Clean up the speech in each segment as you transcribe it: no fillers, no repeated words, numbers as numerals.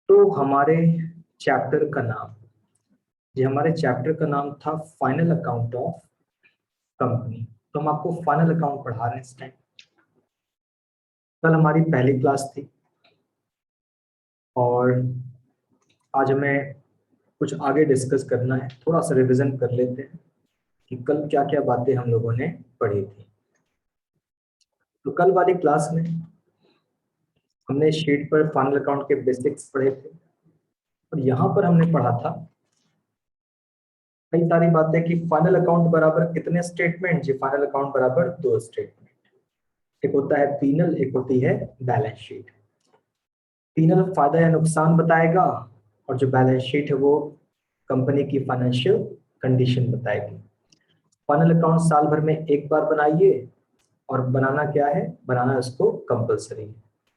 तो हमारे चैप्टर का नाम हमारे चैप्टर का नाम था फाइनल अकाउंट ऑफ कंपनी। तो हम आपको फाइनल अकाउंट पढ़ा रहे हैं इस टाइम। कल हमारी पहली क्लास थी और आज हमें कुछ आगे डिस्कस करना है। थोड़ा सा रिवीजन कर लेते हैं कि कल क्या क्या बातें हम लोगों ने पढ़ी थी। तो कल वाली क्लास में हमने शीट पर फाइनल अकाउंट के बेसिक्स पढ़े थे और यहाँ पर हमने पढ़ा था कई सारी बातें कि फाइनल अकाउंट बराबर कितने स्टेटमेंट। जी फाइनल अकाउंट बराबर 2 स्टेटमेंट। एक होता है पीनल, एक होती है बैलेंस शीट। पीनल फायदा या नुकसान बताएगा और जो बैलेंस शीट है वो कंपनी की फाइनेंशियल कंडीशन बताएगी। फाइनल अकाउंट साल भर में एक बार बनाइए और बनाना क्या है, बनाना उसको कंपलसरी है।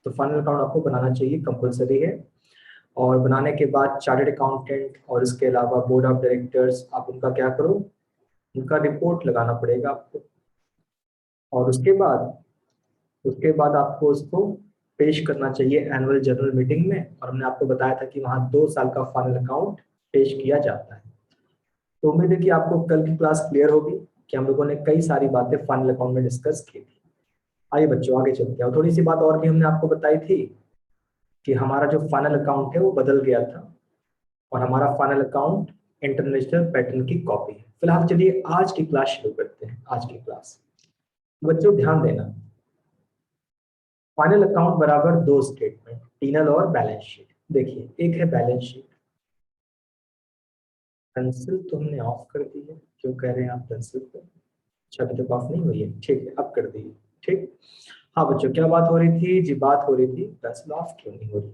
तो फाइनल अकाउंट आपको बनाना चाहिए, कंपलसरी है। और बनाने के बाद चार्टर्ड अकाउंटेंट और इसके अलावा बोर्ड ऑफ डायरेक्टर्स, आप उनका क्या करो, उनका रिपोर्ट लगाना पड़ेगा आपको। और उसके बाद आपको उसको पेश करना चाहिए एनुअल जनरल मीटिंग में। और हमने आपको बताया था कि वहाँ 2 साल का फाइनल अकाउंट पेश किया जाता है। तो उम्मीद है कि आपको कल की क्लास क्लियर होगी कि हम लोगों ने कई सारी बातें फाइनल अकाउंट में डिस्कस की थी। आइए बच्चों आगे चलते हैं। और थोड़ी सी बात और भी हमने आपको बताई थी कि हमारा जो फाइनल अकाउंट है वो बदल गया था और हमारा फाइनल अकाउंट इंटरनेशनल पैटर्न की कॉपी है। फिलहाल चलिए आज की क्लास शुरू करते हैं। आज की क्लास बच्चों ध्यान देना, फाइनल अकाउंट बराबर 2 स्टेटमेंट, पीनल और बैलेंस शीट। देखिए एक है बैलेंस शीट। पेंसिल तो हमने ऑफ कर दी है, क्यों कह रहे हैं आप पेंसिल को? अच्छा अभी तक ऑफ नहीं हुई है, ठीक है अब कर दी है। ठीक, हाँ बच्चों क्या बात हो रही थी जी? बात हो रही थी पेंसिल ऑफ क्यों नहीं हो रही।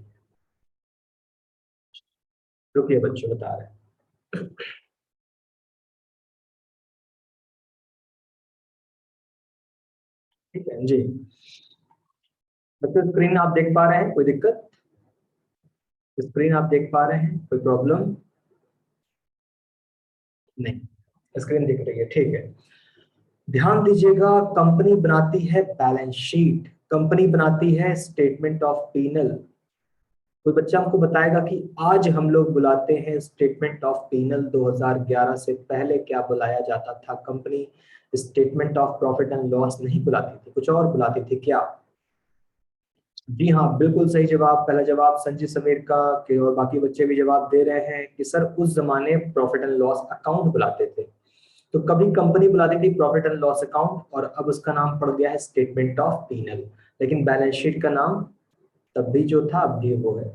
रुकिए बच्चों बता रहे हैं। ठीक है जी बच्चों, स्क्रीन आप देख पा रहे हैं? कोई दिक्कत? स्क्रीन आप देख पा रहे हैं? कोई प्रॉब्लम? नहीं, स्क्रीन दिख रही है, ठीक है। ध्यान दीजिएगा, कंपनी बनाती है बैलेंस शीट, कंपनी बनाती है स्टेटमेंट ऑफ पीनल। कोई बच्चा हमको बताएगा कि आज हम लोग बुलाते हैं स्टेटमेंट ऑफ पीनल, 2011 से पहले क्या बुलाया जाता था? Company statement of profit and loss नहीं बुलाती थी, कुछ और बुलाती थी क्या? जी हाँ बिल्कुल सही जवाब, पहला जवाब संजय समीर का। कि और बाकी बच्चे भी जवाब दे रहे हैं कि सर उस जमाने प्रॉफिट एंड लॉस अकाउंट बुलाते थे। तो कभी कंपनी बुलाती थी प्रॉफिट एंड लॉस अकाउंट और अब उसका नाम पड़ गया है स्टेटमेंट ऑफ पीनल। लेकिन बैलेंस शीट का नाम तब भी जो था अब भी वो है।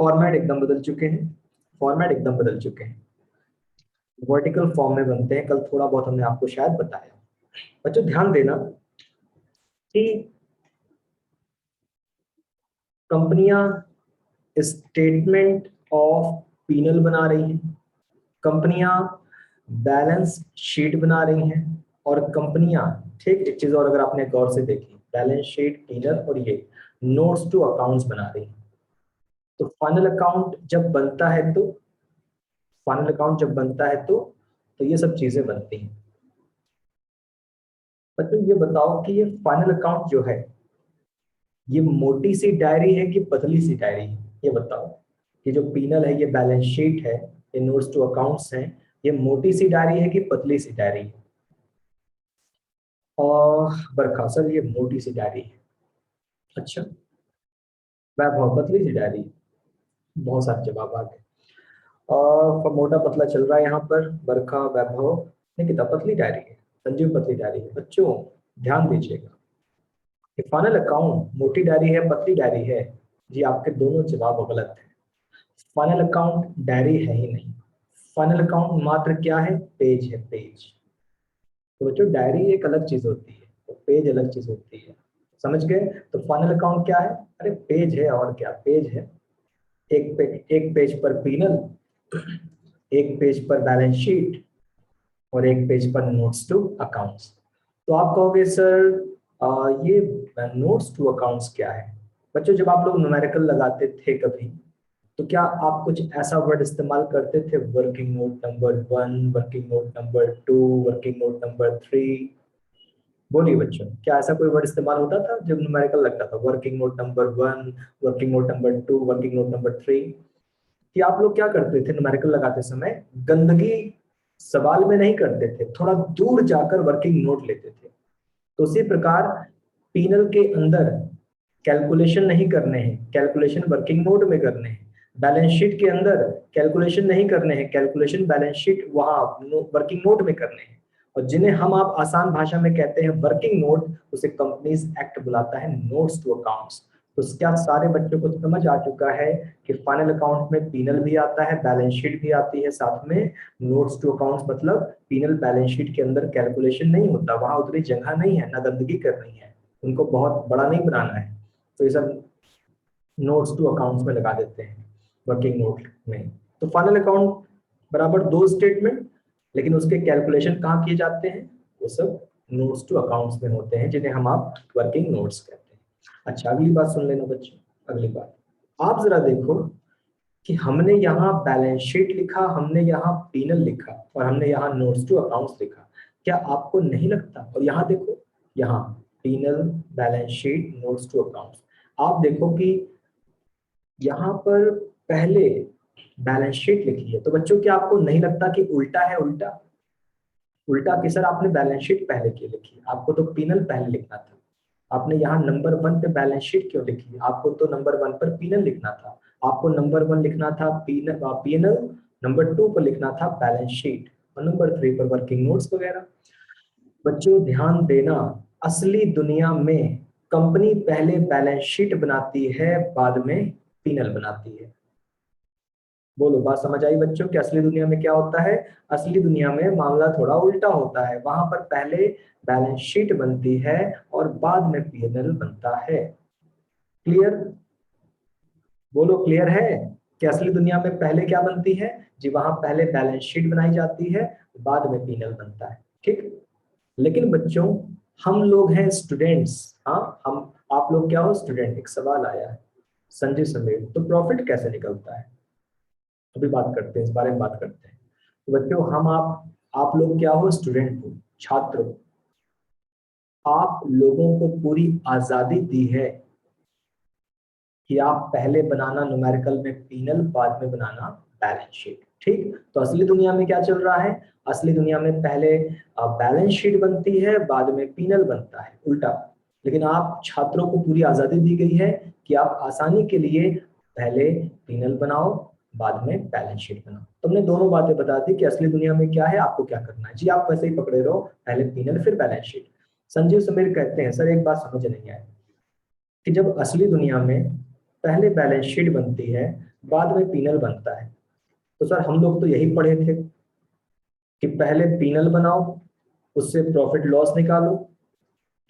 फॉर्मेट एकदम बदल चुके हैं, फॉर्मेट एकदम बदल चुके हैं, वर्टिकल फॉर्म में बनते हैं। कल थोड़ा बहुत हमने आपको शायद बताया। बच्चों ध्यान देना कि कंपनियां स्टेटमेंट ऑफ पीनल बना रही हैं, कंपनियां बैलेंस शीट बना रही हैं और कंपनियां, ठीक एक चीज और अगर आपने गौर से देखी, बैलेंस शीट पीनल और ये नोट्स टू अकाउंट्स बना रही हैं। तो फाइनल अकाउंट जब बनता है तो फाइनल अकाउंट जब बनता है तो ये सब चीजें बनती हैं। बच्चों ये बताओ कि ये फाइनल अकाउंट जो है ये मोटी सी डायरी है कि पतली सी डायरी है? ये बताओ कि जो पीनल है, ये बैलेंस शीट है, ये नोट्स टू अकाउंट्स हैं, ये मोटी सी डायरी है कि पतली सी डायरी है? और बरखा सर ये मोटी सी डायरी है। अच्छा, वैभव पतली सी डायरी है। बहुत सारे जवाब आ गए। और मोटा पतला चल रहा है यहाँ पर, बरखा वैभव ने कितना पतली डायरी है, संजीव पतली डायरी है। बच्चों ध्यान दीजिएगा कि फाइनल अकाउंट मोटी डायरी है पतली डायरी है? जी आपके दोनों जवाब गलत है। फाइनल अकाउंट डायरी है ही नहीं। फाइनल अकाउंट मात्र क्या है? पेज है, पेज। तो बच्चों डायरी एक अलग चीज होती है, तो पेज अलग चीज होती है। समझ गए? तो फाइनल अकाउंट क्या है? अरे पेज है, और क्या पेज है। एक पेज पर पीनल, एक पेज पर बैलेंस शीट और एक पेज पर नोट्स टू अकाउंट्स। तो आप कहोगे सर ये नोट्स टू अकाउंट्स क्या है? बच्चों जब आप लोग न्यूमेरिकल लगाते थे कभी, तो क्या आप कुछ ऐसा वर्ड इस्तेमाल करते थे, working note number 1, working note number 2, working note number 3? बोलिए बच्चों, क्या ऐसा कोई वर्ड इस्तेमाल होता था जब न्यूमेरिकल लगता था? Working note number 1, working note number 2, working note number 3? कि आप लोग क्या करते थे न्यूमेरिकल लगाते समय, गंदगी सवाल में नहीं करते थे, थोड़ा दूर जाकर वर्किंग नोट लेते थे। तो उसी प्रकार पीनल के अंदर कैलकुलेशन नहीं करने हैं, कैलकुलेशन वर्किंग नोट में करने हैं। बैलेंस शीट के अंदर कैलकुलेशन नहीं करने हैं, कैलकुलेशन बैलेंस शीट वहां वर्किंग नोट में करने हैं। और जिन्हें हम आप आसान भाषा में कहते हैं वर्किंग नोट, उसे कंपनीज एक्ट बुलाता है नोट्स टू अकाउंट्स। तो क्या सारे बच्चों को समझ आ चुका है कि फाइनल अकाउंट में पीनल भी आता है, बैलेंस शीट भी आती है, साथ में नोट्स टू अकाउंट्स, मतलब पीनल बैलेंस शीट के अंदर कैलकुलेशन नहीं होता, वहां उतनी जगह नहीं है, ना गंदगी करनी है, उनको बहुत बड़ा नहीं बनाना है, तो ये सब नोट्स टू अकाउंट्स में लगा देते हैं वर्किंग नोट में। तो फाइनल अकाउंट बराबर दो स्टेटमेंट, लेकिन उसके कैलकुलेशन कहाँ किए जाते हैं, वो सब नोट्स टू अकाउंट्स में होते हैं, जिन्हें हम आप वर्किंग नोट्स कहते हैं। अच्छा, अगली बात सुन लेना बच्चों। अगली बात आप जरा देखो कि हमने यहाँ बैलेंस शीट लिखा, हमने यहाँ पीनल लिखा, और हमने यहाँ नोट्स टू अकाउंट्स लिखा। क्या आपको नहीं लगता, और यहाँ देखो, यहाँ PNL, balance sheet, notes to accounts, आप देखो कि यहाँ पर पहले बैलेंस शीट लिखी है। तो बच्चों क्या आपको नहीं लगता कि उल्टा है, उल्टा उल्टा कि सर आपने बैलेंस शीट पहले क्यों लिखी, आपको तो पीनल पहले लिखना था। आपने यहाँ नंबर 1 पे बैलेंस शीट क्यों लिखी, आपको तो नंबर 1 पर पीनल लिखना था। आपको नंबर 1 लिखना था पीनल, नंबर 2 पर लिखना था बैलेंस शीट, और नंबर 3 पर वर्किंग नोट्स वगैरह। बच्चों ध्यान देना, असली दुनिया में कंपनी पहले बैलेंस शीट बनाती है, बाद में पीनल बनाती है। बोलो, बात समझ आई बच्चों कि असली दुनिया में क्या होता है। असली दुनिया में मामला थोड़ा उल्टा होता है, वहां पर पहले बैलेंस शीट बनती है और बाद में पीएनएल बनता है। क्लियर? बोलो क्लियर है कि असली दुनिया में पहले क्या बनती है जी, वहां पहले बैलेंस शीट बनाई जाती है, बाद में पीएनएल बनता है। ठीक। लेकिन बच्चों हम लोग हैं स्टूडेंट्स, हाँ हम, आप लोग क्या हो, स्टूडेंट। एक सवाल आया है संजय समीर, तो प्रॉफिट कैसे निकलता है, अभी बात करते हैं, इस बारे में बात करते हैं। तो बच्चों हम आप लोग क्या हो, स्टूडेंट हो, छात्र हो। आप लोगों को पूरी आजादी दी है कि आप पहले बनाना न्यूमेरिकल में पीनल, बाद में बनाना बैलेंस शीट। ठीक। तो असली दुनिया में क्या चल रहा है, असली दुनिया में पहले बैलेंस शीट बनती है, बाद में पीनल बनता है, उल्टा। लेकिन आप छात्रों को पूरी आजादी दी गई है कि आप आसानी के लिए पहले पीनल बनाओ, बाद में बैलेंस शीट बनाओ। तुमने दोनों बातें बता दी कि असली दुनिया में क्या है, आपको क्या करना है जी, आप वैसे ही पकड़े रहो, पहले पीनल फिर बैलेंस शीट। संजीव समीर कहते हैं सर एक बात समझ नहीं आई, कि जब असली दुनिया में पहले बैलेंस शीट बनती है, बाद में पीनल बनता है, तो सर हम लोग तो यही पढ़े थे कि पहले पीनल बनाओ, उससे प्रॉफिट लॉस निकालो,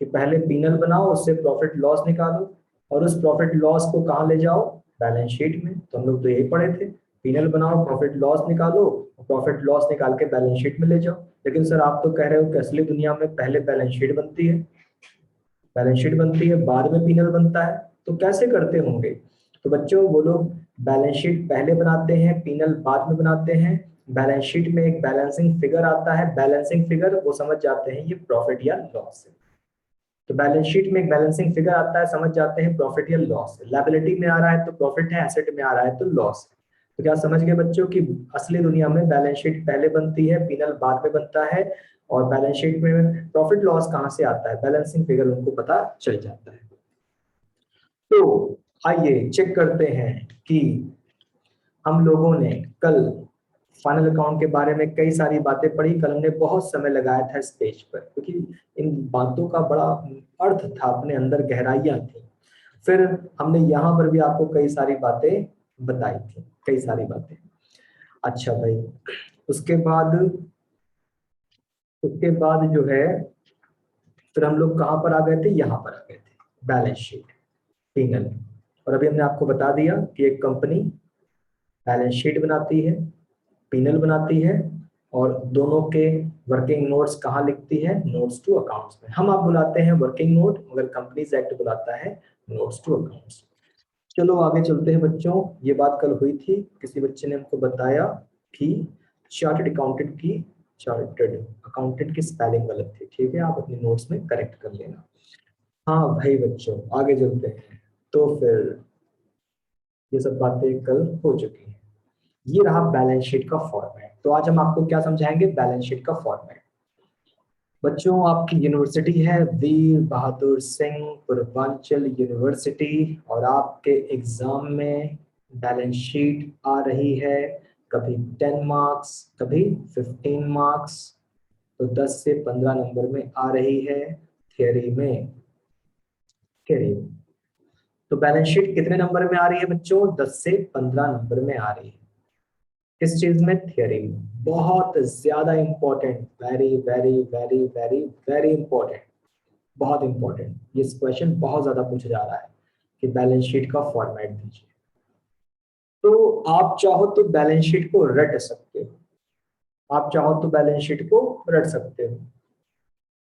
कि पहले पीनल बनाओ, उससे प्रॉफिट लॉस निकालो, और उस प्रॉफिट लॉस को कहाँ ले जाओ, बैलेंस शीट में। तो हम लोग तो यही पढ़े थे, पीनल बनाओ, प्रॉफिट लॉस निकालो, प्रॉफिट लॉस निकाल के बैलेंस शीट में ले जाओ। लेकिन सर आप तो कह रहे हो कि असली दुनिया में पहले बैलेंस शीट बनती है, बैलेंस शीट बनती है, बाद में पीनल बनता है, तो कैसे करते होंगे। तो बच्चों वो लोग बैलेंस शीट पहले बनाते हैं, पीनल बाद में बनाते हैं। बैलेंस शीट में एक बैलेंसिंग फिगर आता है, बैलेंसिंग फिगर वो समझ जाते हैं ये प्रॉफिट या लॉस है। तो बैलेंस शीट में एक बैलेंसिंग फिगर आता है, समझ जाते हैं प्रॉफिट या लॉस है। लायबिलिटी में आ रहा है तो प्रॉफिट है, एसेट में आ रहा है तो लॉस है। तो क्या समझ गए बच्चों कि असली दुनिया में बैलेंस शीट पहले बनती है, पीनल बाद में बनता है, और बैलेंस शीट में प्रॉफिट लॉस कहां से आता है, बैलेंसिंग फिगर उनको पता चल जाता है। तो आइए चेक करते हैं कि हम लोगों ने कल फाइनल अकाउंट के बारे में कई सारी बातें पढ़ी, कल हमने बहुत समय लगाया था इस पेज पर, क्योंकि इन बातों का बड़ा अर्थ था, अपने अंदर गहराइयां थी। फिर हमने यहाँ पर भी आपको कई सारी बातें बताई थी, कई सारी बातें। अच्छा भाई, उसके बाद जो है, फिर हम लोग कहाँ पर आ गए थे, यहाँ पर आ गए थे, बैलेंस शीट, पीनल। और अभी हमने आपको बता दिया कि एक कंपनी बैलेंस शीट बनाती है, पीनल बनाती है, और दोनों के वर्किंग नोट्स कहाँ लिखती है, नोट्स टू अकाउंट्स में। हम आप बुलाते हैं वर्किंग नोट, मगर कंपनीज एक्ट बुलाता है नोट्स टू अकाउंट्स। चलो आगे चलते हैं बच्चों। ये बात कल हुई थी, किसी बच्चे ने हमको बताया कि चार्टर्ड अकाउंटेंट की स्पेलिंग गलत थी। ठीक है, आप अपने नोट्स में करेक्ट कर लेना। हाँ भाई बच्चों, आगे चलते हैं। तो फिर ये सब बातें कल हो चुकी हैं। ये रहा बैलेंस शीट का फॉर्मेट। तो आज हम आपको क्या समझाएंगे, बैलेंस शीट का फॉर्मेट। बच्चों आपकी यूनिवर्सिटी है वीर बहादुर सिंह पूर्वांचल यूनिवर्सिटी, और आपके एग्जाम में बैलेंस शीट आ रही है, कभी 10 मार्क्स कभी 15 मार्क्स, तो 10 से 15 नंबर में आ रही है थियरी में। थियरी में तो बैलेंस शीट कितने नंबर में आ रही है बच्चों, 10 से 15 नंबर में आ रही है। किस चीज में, थियरी में। बहुत ज्यादा important, very very very very very important, बहुत इंपॉर्टेंट। ये क्वेश्चन बहुत ज्यादा पूछा जा रहा है कि बैलेंस शीट का फॉर्मेट दीजिए। तो आप चाहो तो बैलेंस शीट को रट सकते हो, आप चाहो तो बैलेंस शीट को रट सकते हो,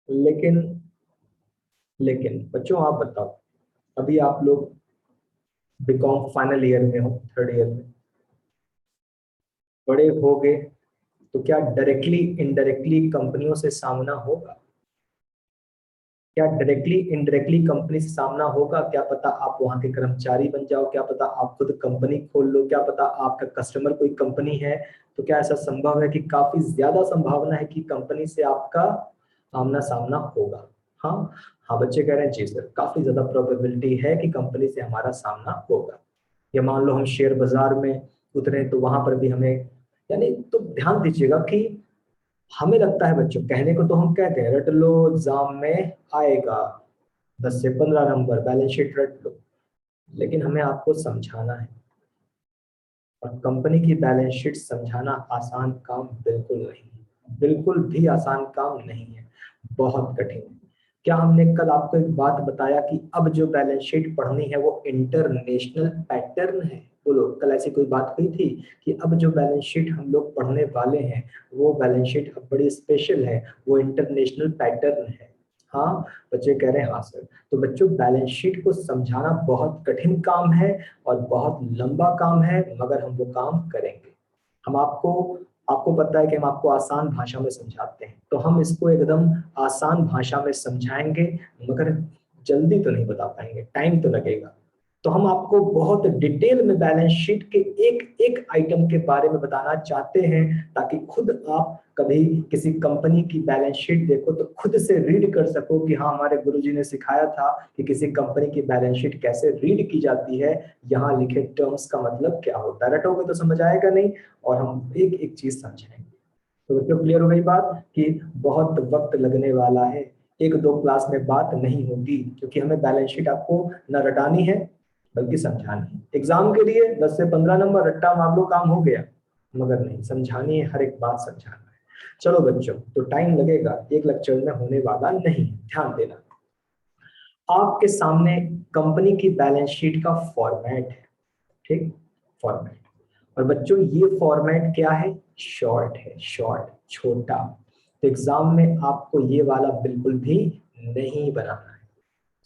लेकिन लेकिन बच्चों आप बताओ, अभी आप लोग बीकॉम फाइनल ईयर में हो, थर्ड ईयर में, बड़े हो गए, तो क्या डायरेक्टली इनडायरेक्टली कंपनियों से सामना होगा, क्या डायरेक्टली इनडायरेक्टली कंपनी से सामना होगा, क्या पता आप वहां के कर्मचारी बन जाओ, क्या पता आप खुद कंपनी खोल लो, क्या पता आपका कस्टमर कोई कंपनी है। तो क्या ऐसा संभव है कि काफी ज्यादा संभावना है कि कंपनी से आपका आमना सामना होगा। हाँ, हाँ बच्चे कह रहे हैं जी सर, काफी ज्यादा प्रोबेबिलिटी है कि कंपनी से हमारा सामना होगा। या मान लो हम शेयर बाजार में उतरे, तो वहां पर भी हमें, यानी तो ध्यान दीजिएगा कि हमें लगता है बच्चों, कहने को तो हम कहते हैं रट लो एग्जाम में आएगा 10 से 15 नंबर, बैलेंस शीट रट लो, लेकिन हमें आपको समझाना है, और कंपनी की बैलेंस शीट समझाना आसान काम बिल्कुल नहीं है, बिल्कुल भी आसान काम नहीं है, बहुत कठिन है। क्या हमने कल आपको एक बात बताया कि अब जो बैलेंस शीट पढ़नी है वो इंटरनेशनल पैटर्न है। बोलो, कल ऐसी कोई बात हुई थी कि अब जो बैलेंस शीट हम लोग पढ़ने वाले हैं वो बैलेंस शीट अब बड़ी स्पेशल है, वो इंटरनेशनल पैटर्न है। हाँ, बच्चे कह रहे हैं हाँ सर। तो बच्चों बैलेंस शीट को समझाना बहुत कठिन काम है और बहुत लंबा काम है, मगर हम वो काम करेंगे। हम आपको, आपको पता है कि हम आपको आसान भाषा में समझाते हैं, तो हम इसको एकदम आसान भाषा में समझाएंगे, मगर जल्दी तो नहीं बता पाएंगे, टाइम तो लगेगा। तो हम आपको बहुत डिटेल में बैलेंस शीट के एक एक आइटम के बारे में बताना चाहते हैं, ताकि खुद आप कभी किसी कंपनी की बैलेंस शीट देखो तो खुद से रीड कर सको कि हाँ, हमारे गुरुजी ने सिखाया था कि किसी कंपनी की बैलेंस शीट कैसे रीड की जाती है, यहाँ लिखे टर्म्स का मतलब क्या होता है। रटोगे तो समझ आएगा नहीं, और हम एक एक चीज समझाएंगे। तो बच्चों क्लियर हो गई बात कि बहुत वक्त लगने वाला है, एक दो क्लास में बात नहीं होगी, क्योंकि हमें बैलेंस शीट आपको न रटानी है बल्कि समझानी है। एग्जाम के लिए 10 से 15 नंबर रट्टा मार लो काम हो गया, मगर नहीं, समझानी है, हर एक बात समझाना है। चलो बच्चों, तो टाइम लगेगा, एक लेक्चर में होने वाला नहीं, ध्यान देना। आपके सामने कंपनी की बैलेंस शीट का फॉर्मेट है, ठीक, फॉर्मेट। और बच्चों ये फॉर्मेट क्या है, शॉर्ट है, शॉर्ट, छोटा। तो एग्जाम में आपको ये वाला बिल्कुल भी नहीं बनाना है।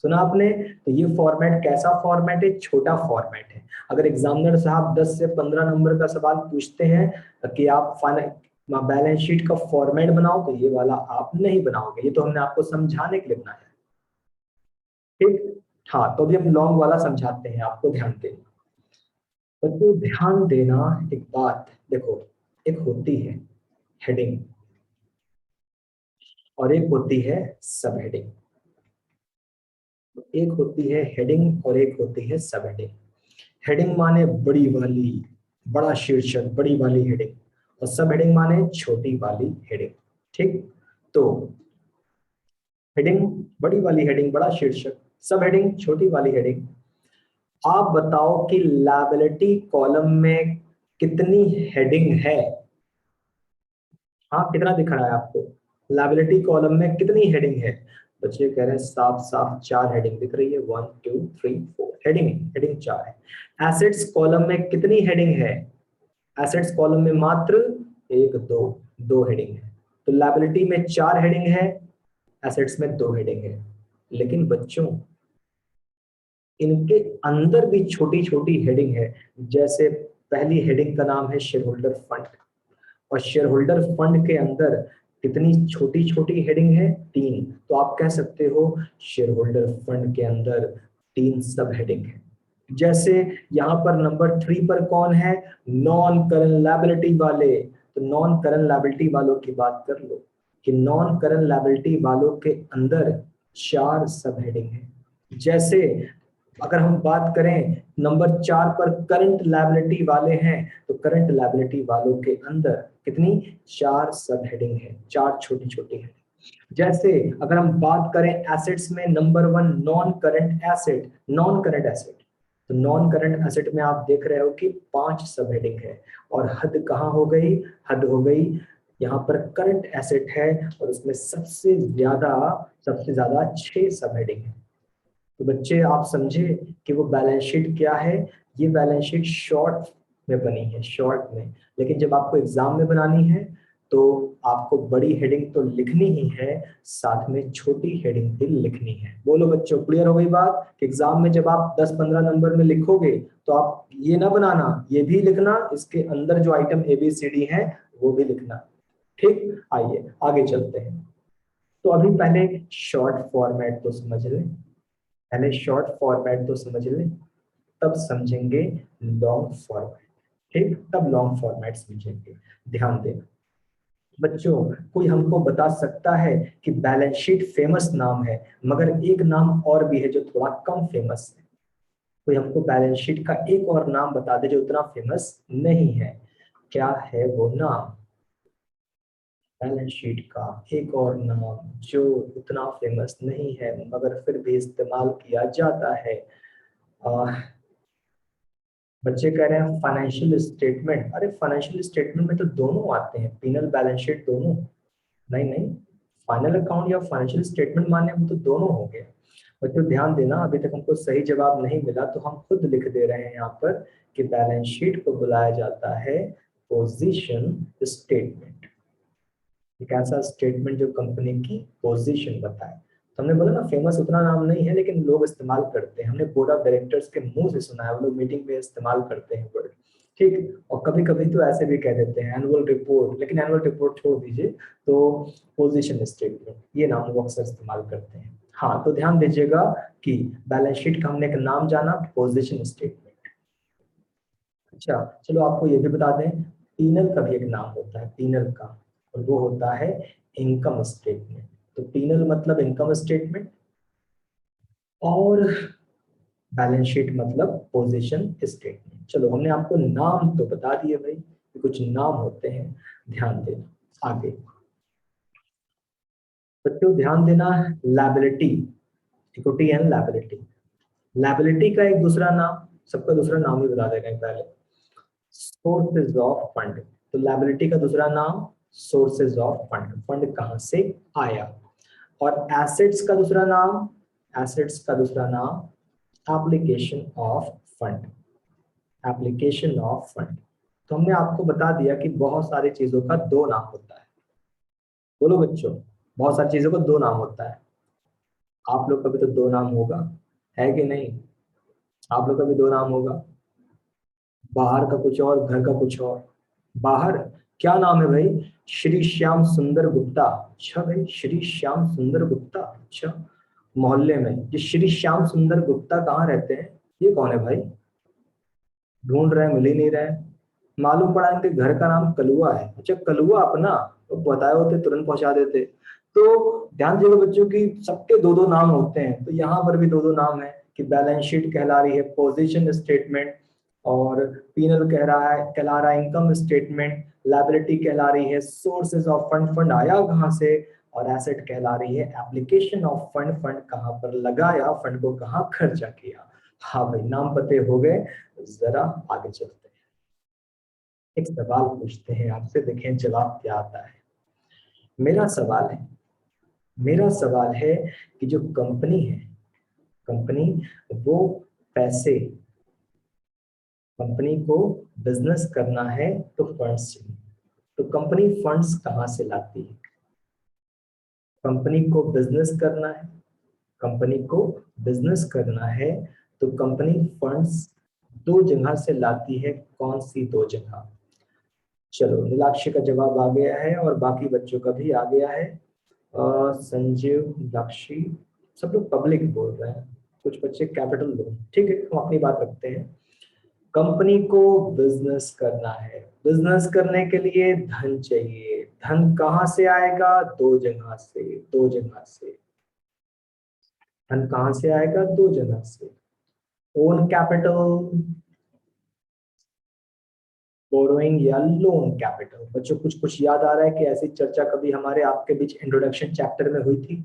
सुना आपने, तो ये फॉर्मेट कैसा फॉर्मेट है, छोटा फॉर्मेट है। अगर एग्जामिनर साहब 10 से 15 नंबर का सवाल पूछते हैं कि आप फाइनल बैलेंस शीट का फॉर्मेट बनाओ, तो ये वाला आप नहीं बनाओगे, ये तो हमने आपको समझाने के लिए बनाया है, ठीक। हाँ, तो अभी हम लॉन्ग वाला समझाते हैं, आपको ध्यान देना। तो ध्यान देना, एक बात देखो, एक होती है हेडिंग और एक होती है सब हेडिंग। एक होती है हेडिंग और एक होती है सब हेडिंग। हेडिंग माने बड़ी वाली, बड़ा शीर्षक, बड़ी वाली हेडिंग, और सब हेडिंग माने छोटी वाली हेडिंग, ठीक। तो हेडिंग, बड़ी वाली हेडिंग, बड़ा शीर्षक, सब हेडिंग, छोटी वाली हेडिंग। आप बताओ कि लायबिलिटी कॉलम में कितनी हेडिंग है। हाँ, कितना दिख रहा है आपको, लायबिलिटी कॉलम में कितनी हेडिंग है। बच्चे कह रहे हैं साफ साफ 4 हेडिंग दिख रही है, 1 2 3 4 हेडिंग, हेडिंग 4 है। एसेट्स कॉलम में कितनी हेडिंग है, एसेट्स कॉलम में मात्र एक दो, दो हेडिंग है। तो लायबिलिटी में 4 हेडिंग है, एसेट्स में 2 हेडिंग है। लेकिन बच्चों इनके अंदर भी छोटी छोटी हेडिंग है। जैसे पहली हेडिंग का नाम है शेयर होल्डर फंड, और शेयर होल्डर फंड के अंदर कितनी छोटी छोटी हेडिंग है, 3। तो आप कह सकते हो शेयर होल्डर फंड के अंदर 3 सब हेडिंग है। जैसे यहाँ पर नंबर 3 पर कौन है, नॉन करंट लायबिलिटी वाले, तो नॉन करंट लायबिलिटी वालों की बात कर लो कि नॉन करंट लायबिलिटी वालों के अंदर 4 सब हेडिंग है। जैसे अगर हम बात करें नंबर 4 पर करंट लायबिलिटी वाले हैं, तो करंट लायबिलिटी वालों के अंदर कितनी, 4 सब हेडिंग है, 4 छोटी छोटी है। जैसे अगर हम बात करें एसेट्स में, number 1 non current asset, non current asset, तो नॉन करंट एसेट में आप देख रहे हो कि 5 सब हेडिंग है। और हद कहाँ हो गई, हद हो गई यहाँ पर करंट एसेट है और उसमें सबसे ज्यादा 6 सब हेडिंग है। तो बच्चे आप समझे कि वो बैलेंस शीट क्या है। ये बैलेंस शीट शॉर्ट में बनी है, शॉर्ट में, लेकिन जब आपको एग्जाम में बनानी है तो आपको बड़ी हेडिंग तो लिखनी ही है, साथ में छोटी हेडिंग भी लिखनी है। बोलो बच्चों, क्लियर हो गई बात कि एग्जाम में जब आप 10-15 नंबर में लिखोगे तो आप ये ना बनाना, ये भी लिखना, इसके अंदर जो आइटम ABCD है वो भी लिखना। ठीक, आइए आगे चलते हैं। तो अभी पहले शॉर्ट फॉर्मेट तो समझ लें, पहले शॉर्ट फॉर्मेट तो समझ लें, तब समझेंगे लॉन्ग फॉर्मेट। ठीक, तब लॉन्ग फॉर्मेट समझेंगे। ध्यान देना बच्चों, कोई हमको बता सकता है कि बैलेंस शीट फेमस नाम है, मगर एक नाम और भी है जो थोड़ा कम फेमस है। कोई हमको बैलेंस शीट का एक और नाम बता दे जो उतना फेमस नहीं है, क्या है वो नाम, बैलेंस शीट का एक और नाम जो उतना फेमस नहीं है मगर फिर भी इस्तेमाल किया जाता है। बच्चे कह रहे हैं फाइनेंशियल स्टेटमेंट। अरे फाइनेंशियल स्टेटमेंट में तो दोनों आते हैं, पीनल बैलेंस शीट दोनों। नहीं नहीं, फाइनल अकाउंट या फाइनेंशियल स्टेटमेंट माने वो तो दोनों हो गए। बच्चों ध्यान देना, अभी तक हमको सही जवाब नहीं मिला तो हम खुद लिख दे रहे हैं यहाँ पर कि बैलेंस शीट को बुलाया जाता है पोजीशन स्टेटमेंट। एक ऐसा स्टेटमेंट जो कंपनी की पोजीशन बताए। तो हमने बोला ना फेमस उतना नाम नहीं है लेकिन लोग इस्तेमाल करते हैं, हमने बोर्ड ऑफ डायरेक्टर्स के मुंह से सुना है, वो लोग मीटिंग में इस्तेमाल करते हैं वर्ड। ठीक, और कभी कभी तो ऐसे भी कह देते हैं एनुअल रिपोर्ट, लेकिन एनुअल रिपोर्ट छोड़ दीजिए, तो पोजीशन स्टेटमेंट ये नाम वो अक्सर इस्तेमाल करते हैं। हाँ, तो ध्यान दीजिएगा कि बैलेंस शीट का हमने एक नाम जाना, पोजीशन स्टेटमेंट। अच्छा चलो आपको ये भी बता दें, पीनल का भी एक नाम होता है, पीनल का, और वो होता है इनकम स्टेटमेंट। तो पीनल मतलब इनकम स्टेटमेंट, और बैलेंस शीट मतलब पोजीशन स्टेटमेंट। चलो हमने आपको नाम तो बता दिए भाई कि कुछ नाम होते हैं, ध्यान देना आगे। बच्चों ध्यान देना, liability, equity and liability. Liability का एक दूसरा नाम, सबका दूसरा नाम ही बता देंगे पहले, सोर्सेज ऑफ फंड। तो लायबिलिटी का दूसरा नाम सोर्सेज ऑफ फंड, फंड कहां से आया। और एसेट्स का दूसरा नाम, एसेट्स का दूसरा नाम application of fund, application of fund. तो हमने आपको बता दिया कि बहुत सारी चीजों का दो नाम होता है। बोलो बच्चों, बहुत सारी चीजों का दो नाम होता है। आप लोग का भी तो दो नाम होगा, है कि नहीं, आप लोग का भी दो नाम होगा, बाहर का कुछ और, घर का कुछ और। बाहर क्या नाम है भाई, श्री श्याम सुंदर गुप्ता। अच्छा भाई, श्री श्याम सुंदर गुप्ता, अच्छा। मोहल्ले में ये श्री श्याम सुंदर गुप्ता कहाँ रहते हैं, ये कौन है भाई, ढूंढ रहे हैं मिल ही नहीं रहे। मालूम पड़ा इनके घर का नाम कलुआ है। अच्छा कलुआ अपना, तो बताए होते तुरंत पहुंचा देते। तो ध्यान दीजिएगा बच्चों की सबके दो दो नाम होते हैं, तो यहाँ पर भी दो दो नाम है कि बैलेंस शीट कहला रही है पोजीशन स्टेटमेंट, और पीनल कह रहा है, कहला रहा है इनकम स्टेटमेंट, लायबिलिटी कहला रही है सोर्सेज ऑफ फंड, फंड आया कहाँ से, और एसेट कहला रही है एप्लीकेशन ऑफ फंड, फंड कहाँ पर लगाया, फंड को कहाँ खर्चा किया। हाँ भाई, नाम पते हो गए, जरा आगे चलते हैं। एक सवाल पूछते हैं आपसे, देखें जवाब क्या आता है। मेरा सवाल है, मेरा सवाल है कि जो कंपनी है, कंपनी वो पैसे, कंपनी को बिजनेस करना है तो फंड्स चाहिए, तो कंपनी फंड्स कहाँ से लाती है। कंपनी को बिजनेस करना है, कंपनी को बिजनेस करना है, तो कंपनी फंड्स दो जगह से लाती है, कौन सी दो जगह। चलो नीलाक्षी का जवाब आ गया है और बाकी बच्चों का भी आ गया है। संजीव, नीलाक्षी, सब लोग पब्लिक बोल रहे हैं। कुछ बच्चे कैपिटल लोन, ठीक है हम अपनी बात रखते हैं। कंपनी को बिजनेस करना है, बिजनेस करने के लिए धन चाहिए, धन कहाँ से आएगा? दो जगह से, दो जगह से। धन कहाँ से आएगा? दो जगह से। ओन कैपिटल, बोरोइंग या लोन कैपिटल। बच्चों कुछ कुछ याद आ रहा है कि ऐसी चर्चा कभी हमारे आपके बीच इंट्रोडक्शन चैप्टर में हुई थी?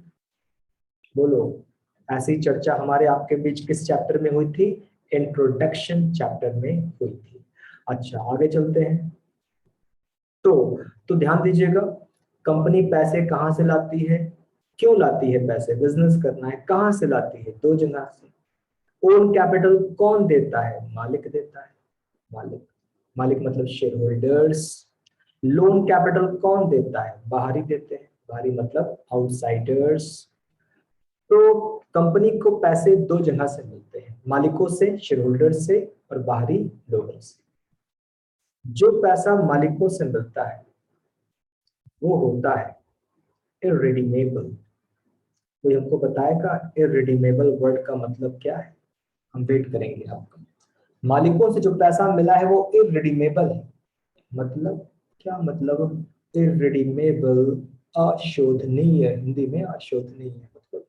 बोलो, ऐसी चर्चा हमारे आपके बीच किस चैप्टर में हुई थी? इंट्रोडक्शन चैप्टर में हुई थी। अच्छा आगे चलते हैं। तो ध्यान दीजिएगा, कंपनी पैसे कहाँ से लाती है? क्यों लाती है पैसे? बिजनेस करना है, कहाँ से लाती है? दो जगह से। ओन कैपिटल कौन देता है? मालिक देता है, मालिक। मालिक मतलब शेयर होल्डर्स। लोन कैपिटल कौन देता है? बाहरी देते हैं, बाहरी मतलब आउटसाइडर्स। तो कंपनी को पैसे दो जगह से मिलते हैं, मालिकों से, शेयर होल्डर से, और बाहरी लोगों से। जो पैसा मालिकों से मिलता है वो होता है इररिडीमेबल। कोई हमको बताएगा इररिडीमेबल वर्ड का मतलब क्या है? हम वेट करेंगे आपका। मालिकों से जो पैसा मिला है वो इररिडीमेबल है, मतलब क्या मतलब? इररिडीमेबल, अशोधनीय, हिंदी में अशोधनीय मतलब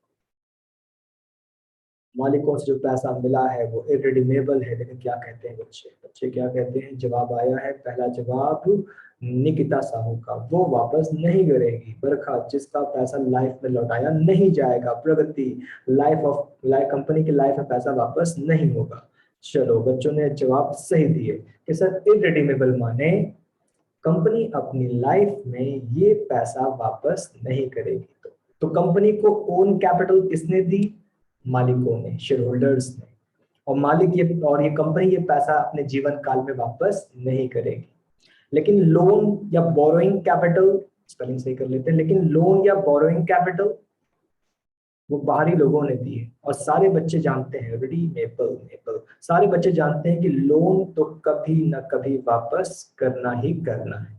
मालिकों से जो पैसा मिला है वो इररिडीमेबल है। लेकिन क्या कहते हैं बच्चे? बच्चे क्या कहते हैं? जवाब आया है, पहला जवाब निकिता साहू का, वो वापस नहीं करेगी। बरखा, जिसका पैसा लाइफ में लौटाया नहीं जाएगा। प्रगति, लाइफ कंपनी की लाइफ में पैसा वापस नहीं होगा। चलो बच्चों ने जवाब सही दिए कि सर इररिडीमेबल माने कंपनी अपनी लाइफ में ये पैसा वापस नहीं करेगी। तो कंपनी को ओन कैपिटल किसने दी? मालिकों ने, शेयर होल्डर्स ने। और मालिक ये, और ये कंपनी ये पैसा अपने जीवन काल में वापस नहीं करेगी। लेकिन लोन या बोरोइंग कैपिटल, स्पेलिंग सही कर लेते हैं, लेकिन लोन या बोरोइंग कैपिटल वो बाहरी लोगों ने दी है। और सारे बच्चे जानते हैं, रिडीमेबल मेबल, सारे बच्चे जानते हैं कि लोन तो कभी ना कभी वापस करना ही करना है।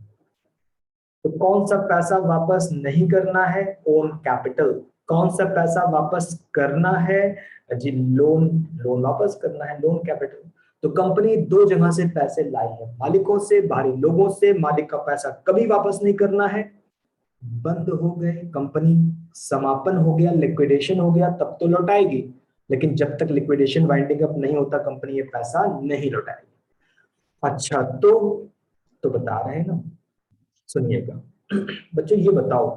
तो कौन सा पैसा वापस नहीं करना है? Own capital. कौन सा पैसा वापस करना है? जी लोन, लोन वापस करना है, लोन कैपिटल। तो कंपनी दो जगह से पैसे लाई है, मालिकों से, बाहरी लोगों से। मालिक का पैसा कभी वापस नहीं करना है, बंद हो गए कंपनी, समापन हो गया, लिक्विडेशन हो गया तब तो लौटाएगी। लेकिन जब तक लिक्विडेशन वाइंडिंग अप नहीं होता कंपनी ये पैसा नहीं लौटाएगी। अच्छा तो बता रहे हैं ना, सुनिएगा बच्चों ये बताओ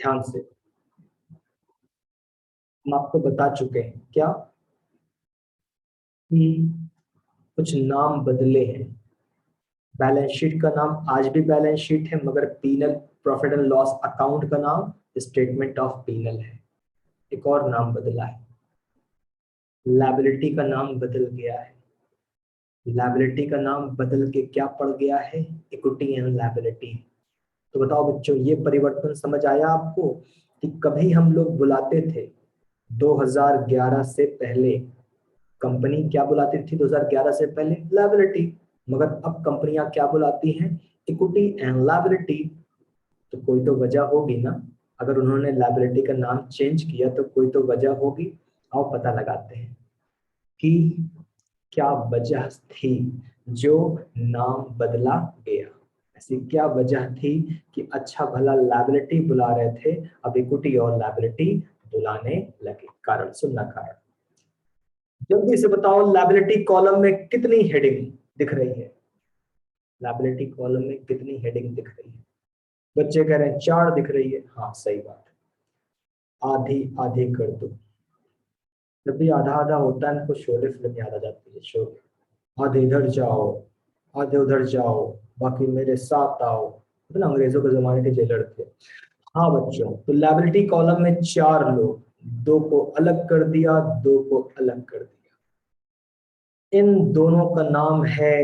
ध्यान से। हम आपको बता चुके हैं क्या कि कुछ नाम बदले हैं। बैलेंस शीट का नाम आज भी बैलेंस शीट है, मगर PNL, profit and loss account का नाम स्टेटमेंट ऑफ पीनल है। एक और नाम बदला है, लायबिलिटी का नाम बदल गया है। लायबिलिटी का नाम बदल के क्या पड़ गया है? Equity and liability. तो बताओ बच्चों, ये परिवर्तन समझ आया आपको? कि कभी हम लोग बुलाते थे 2011 से पहले, कंपनी क्या बुलाती थी 2011 से पहले? लायबिलिटी। मगर अब कंपनियां क्या बुलाती हैं? Equity and liability. तो कोई तो वजह होगी ना, अगर उन्होंने लायबिलिटी का नाम चेंज किया तो कोई तो वजह होगी। आओ पता लगाते हैं कि क्या वजह थी जो नाम बदला गया। ऐसी क्या वजह थी कि अच्छा भला लायबिलिटी बुला रहे थे, अब इक्विटी और लायबिलिटी बुलाने लगे? कारण सुनना, कारण जल्दी से बताओ, लायबिलिटी कॉलम में कितनी हेडिंग दिख रही है? लायबिलिटी कॉलम में कितनी हेडिंग दिख रही है? बच्चे कह रहे हैं 4 दिख रही है। हाँ सही बात है, आधी आधी कर दो। जब भी आधा आधा होता है ना तो शोले फिल्म याद आ जाती है, शोले। आधे इधर जाओ, आधे उधर जाओ, बाकी मेरे साथ आओ। ना अंग्रेजों के जमाने के जेलर थे। हाँ बच्चों, तो लायबिलिटी कॉलम में 4 लोग, 2 को अलग कर दिया, 2 को अलग कर दिया। इन दोनों का नाम है,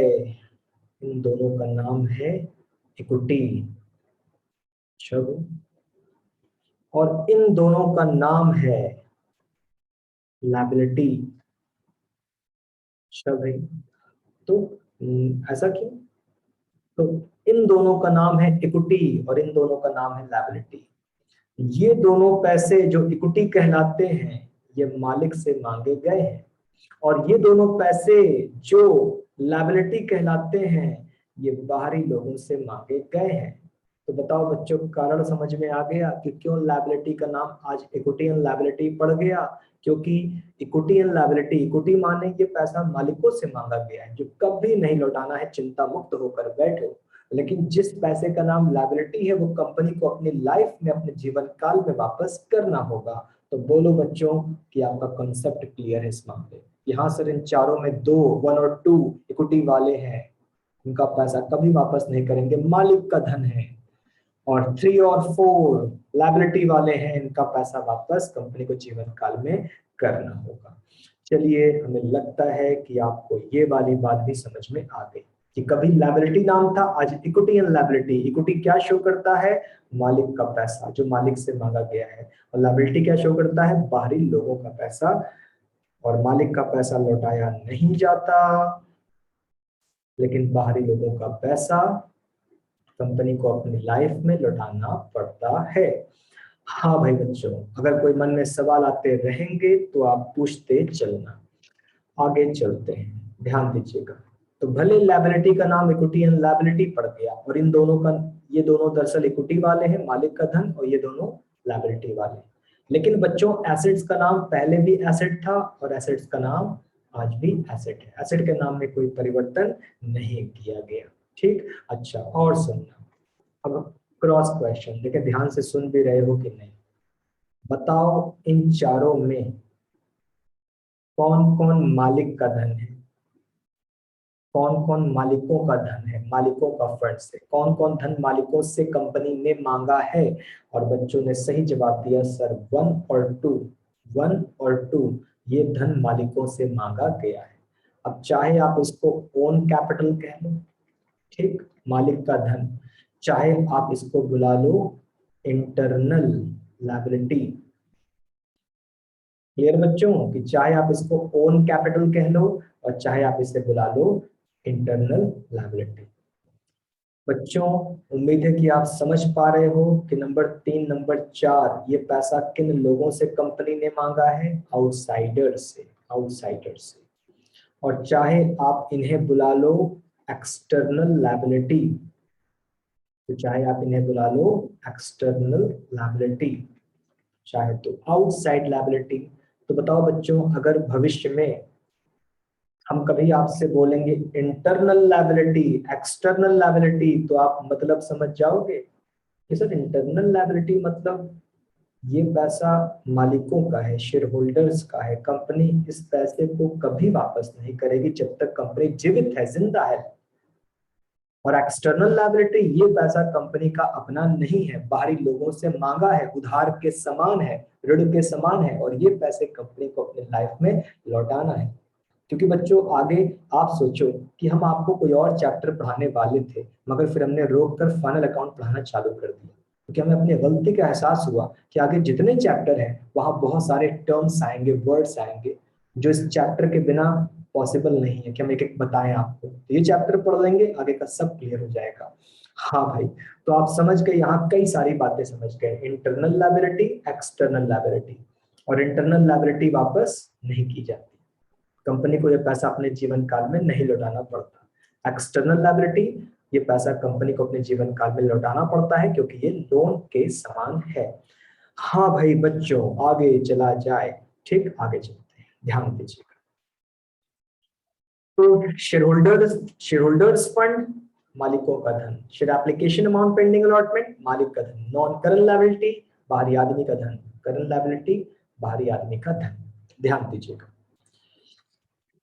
इन दोनों का नाम है इक्विटी, शब। और इन दोनों का नाम है लायबिलिटी, शब है। तो ऐसा क्यों? तो इन दोनों का नाम है इक्विटी और इन दोनों का नाम है लायबिलिटी। ये दोनों पैसे जो इक्विटी कहलाते हैं ये मालिक से मांगे गए हैं, और ये दोनों पैसे जो लायबिलिटी कहलाते हैं ये बाहरी लोगों से मांगे गए हैं। तो बताओ बच्चों, कारण समझ में आ गया कि क्यों लायबिलिटी का नाम आज इक्विटी एंड लायबिलिटी पड़ गया? क्योंकि इक्विटी एंड लायबिलिटी, इक्विटी माने ये पैसा मालिकों से मांगा गया है जो कभी नहीं लौटाना है, चिंता मुक्त होकर बैठो। लेकिन जिस पैसे का नाम लायबिलिटी है वो कंपनी को अपनी लाइफ में, अपने जीवन काल में वापस करना होगा। तो बोलो बच्चों कि आपका कॉन्सेप्ट क्लियर है इस मामले। यहाँ सर इन चारों में दो, 1 और 2 इक्विटी वाले हैं, उनका पैसा कभी वापस नहीं करेंगे, मालिक का धन है। और 3 और 4 लायबिलिटी वाले हैं, इनका पैसा वापस कंपनी को जीवन काल में करना होगा। चलिए, हमें लगता है कि आपको ये वाली बात भी समझ में आ गई कि कभी लायबिलिटी नाम था, आज इक्विटी एंड लायबिलिटी। इक्विटी क्या शो करता है? मालिक का पैसा जो मालिक से मांगा गया है, और लायबिलिटी क्या शो करता है? बाहरी लोगों का पैसा, और मालिक का पैसा लौटाया नहीं जाता, लेकिन बाहरी लोगों का पैसा कंपनी को अपनी लाइफ में लौटाना पड़ता है। हाँ भाई बच्चों, अगर कोई मन में सवाल आते रहेंगे तो आप पूछते चलना। आगे चलते हैं, ध्यान दीजिएगा। तो भले लायबिलिटी का नाम इक्विटी एंड लायबिलिटी पड़ गया, और इन दोनों का, ये दोनों दरअसल इक्विटी वाले हैं, मालिक का धन, और ये दोनों लायबिलिटी वाले। लेकिन बच्चों, एसेट्स का नाम पहले भी एसेट था और एसेट्स का नाम आज भी एसेट है। एसेट के नाम में कोई परिवर्तन नहीं किया गया। ठीक, अच्छा, और सुनना अब क्रॉस क्वेश्चन, देखिए ध्यान से सुन भी रहे हो कि नहीं। बताओ इन चारों में कौन कौन मालिक का धन है? कौन कौन मालिकों का धन है? मालिकों का फंड से कौन कौन धन मालिकों से कंपनी ने मांगा है? और बच्चों ने सही जवाब दिया सर, 1 और 2। 1 और 2 ये धन मालिकों से मांगा गया है। अब चाहे आप इसको ओन कैपिटल कह लो, ठीक, मालिक का धन, चाहे आप इसको बुला लो इंटरनल लायबिलिटी। क्लियर बच्चों, कि चाहे आप इसको ओन कैपिटल कह लो और चाहे आप इसे बुला लो इंटरनल लायबिलिटी। बच्चों, उम्मीद है कि आप समझ पा रहे हो कि नंबर 3, नंबर 4 ये पैसा किन लोगों से कंपनी ने मांगा है? आउटसाइडर से, आउटसाइडर से। और चाहे आप इन्हें बुला लो एक्सटर्नल लायबिलिटी, तो चाहे आप इन्हें बुला लो एक्सटर्नल लायबिलिटी, चाहे तो आउटसाइड लायबिलिटी। तो बताओ बच्चों, अगर भविष्य में हम कभी आपसे बोलेंगे इंटरनल लायबिलिटी, एक्सटर्नल लायबिलिटी, तो आप मतलब समझ जाओगे कि सर इंटरनल लायबिलिटी मतलब ये पैसा मालिकों का है, शेयर होल्डर्स का है, कंपनी इस पैसे को कभी वापस नहीं करेगी जब तक कंपनी जीवित है, जिंदा है। और एक्सटर्नल लायबिलिटी, ये पैसा कंपनी का अपना नहीं है, बाहरी लोगों से मांगा है, उधार के समान है, ऋण के समान है, और ये पैसे कंपनी को अपनी लाइफ में लौटाना है। क्योंकि बच्चों, आगे आप सोचो कि हम आपको कोई और चैप्टर पढ़ाने वाले थे, मगर फिर हमने रोक कर फाइनल अकाउंट पढ़ाना चालू कर दिया, क्योंकि हमें अपनी गलती का एहसास हुआ कि आगे जितने चैप्टर हैं वहां बहुत सारे टर्म्स आएंगे, वर्ड्स आएंगे जो इस चैप्टर के बिना पॉसिबल नहीं है कि हम एक एक बताएं आपको। तो ये चैप्टर पढ़ लेंगे, आगे का सब क्लियर हो जाएगा। हाँ भाई, तो आप समझ गए, यहाँ कई सारी बातें समझ गए, इंटरनल लायबिलिटी, एक्सटर्नल लायबिलिटी। और इंटरनल लायबिलिटी वापस नहीं की जाती, कंपनी को ये पैसा अपने जीवन काल में नहीं लौटाना पड़ता। एक्सटर्नल लायबिलिटी, ये पैसा कंपनी को अपने जीवन काल में लौटाना पड़ता है क्योंकि ये लोन के समान है। हाँ भाई बच्चों, आगे चला जाए। ठीक, आगे चलते हैं, ध्यान दीजिएगा। तो शेयर होल्डर्स फंड, मालिकों का धन, share application amount pending allotment, मालिक का धन, नॉन करंट लायबिलिटी, बाहरी आदमी का धन, करंट लायबिलिटी, बाहरी आदमी का धन। ध्यान दीजिएगा,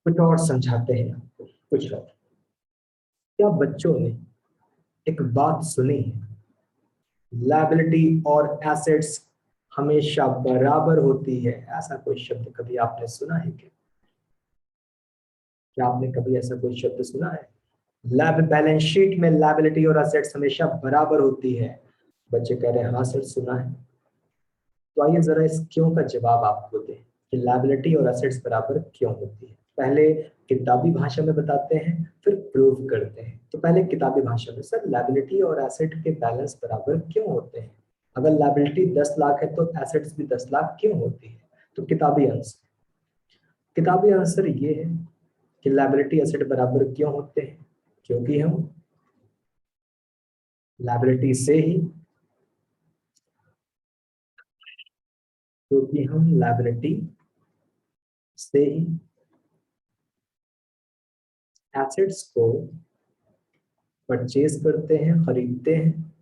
कुछ और समझाते हैं आपको, कुछ और। क्या बच्चों ने एक बात सुनी है, लायबिलिटी और एसेट्स हमेशा बराबर होती है? ऐसा कोई शब्द कभी आपने सुना है क्या? क्या आपने कभी ऐसा कोई शब्द सुना है? लैब बैलेंस शीट में लायबिलिटी और एसेट्स हमेशा बराबर होती है? बच्चे कह रहे हैं हाँ सर सुना है। तो आइए जरा इस क्यों का जवाब आपको दें कि लायबिलिटी और एसेट्स बराबर क्यों होती है। पहले किताबी भाषा में बताते हैं, फिर प्रूव करते हैं। तो पहले किताबी भाषा में, सर लायबिलिटी और एसेट के बैलेंस बराबर क्यों होते हैं? अगर लायबिलिटी 10 लाख है तो एसेट्स भी 10 लाख क्यों होती है? तो किताबी आंसर ये है कि लायबिलिटी एसेट बराबर क्यों होते हैं, क्योंकि हम लायबिलिटी से ही क्योंकि हम लायबिलिटी से ही एसेट्स को परचेज करते हैं, खरीदते हैं,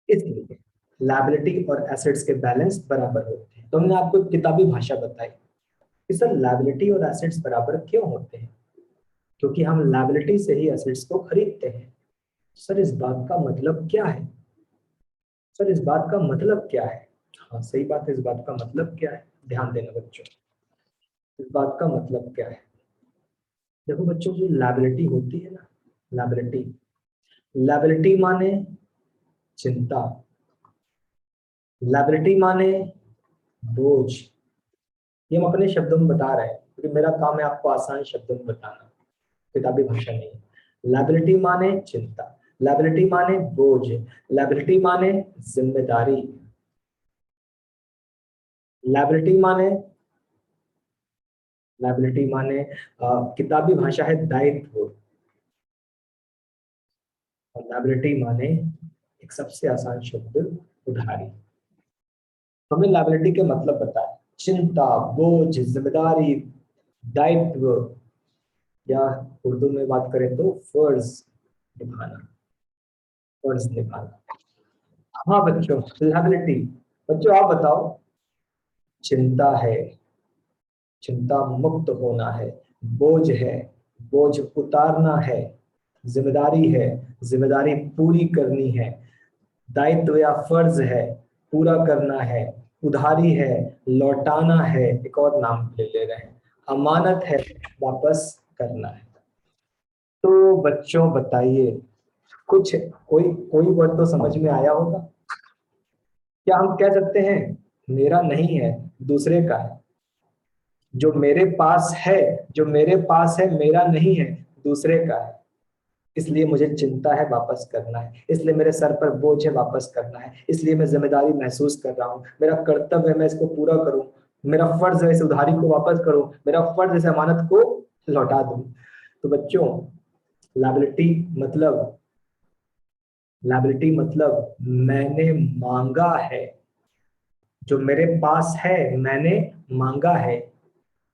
इसलिए लायबिलिटी और एसेट्स के बैलेंस बराबर होते हैं। तो हमने आपको एक किताबी भाषा बताई कि सर लायबिलिटी और एसेट्स बराबर क्यों होते हैं, क्योंकि हम लायबिलिटी से ही एसेट्स को खरीदते हैं। सर इस बात का मतलब क्या है? सर इस बात का मतलब क्या है? हाँ सही बात है, इस बात का मतलब क्या है? ध्यान देना बच्चों, इस बात का मतलब क्या है? देखो बच्चों, जो लायबिलिटी होती है ना, लायबिलिटी लायबिलिटी माने चिंता, लायबिलिटी माने बोझ। ये हम अपने शब्दों में बता रहे हैं क्योंकि मेरा काम है आपको आसान शब्दों में बताना, किताबी भाषा नहीं है। लायबिलिटी माने चिंता, लायबिलिटी माने बोझ, लायबिलिटी माने जिम्मेदारी, लायबिलिटी माने लायबिलिटी माने किताबी भाषा है दायित्व, और लायबिलिटी माने एक सबसे आसान शब्द उधारी। हमने लायबिलिटी के मतलब बताया, चिंता, बोझ, जिम्मेदारी, दायित्व, या उर्दू में बात करें तो फर्ज निभाना, फर्ज निभाना। हाँ बच्चों, लायबिलिटी, बच्चों आप बताओ, चिंता है, चिंता मुक्त होना है, बोझ है, बोझ उतारना है, जिम्मेदारी है, जिम्मेदारी पूरी करनी है, दायित्व या फर्ज है, पूरा करना है, उधारी है, लौटाना है, एक और नाम ले रहे हैं, अमानत है, वापस करना है। तो बच्चों बताइए, कुछ कोई कोई वर्ड तो समझ में आया होगा? क्या हम कह सकते हैं मेरा नहीं है, दूसरे का है? जो मेरे पास है, जो मेरे पास है मेरा नहीं है, दूसरे का है, इसलिए मुझे चिंता है, वापस करना है, इसलिए मेरे सर पर बोझ है, वापस करना है, इसलिए मैं जिम्मेदारी महसूस कर रहा हूँ, मेरा कर्तव्य है मैं इसको पूरा करूं, मेरा फर्ज है इस उधारी को वापस करूं, मेरा फर्ज है इस अमानत को लौटा दूं। तो बच्चों, लायबिलिटी मतलब लायबिलिटी मतलब मैंने मांगा है, जो मेरे पास है मैंने मांगा है,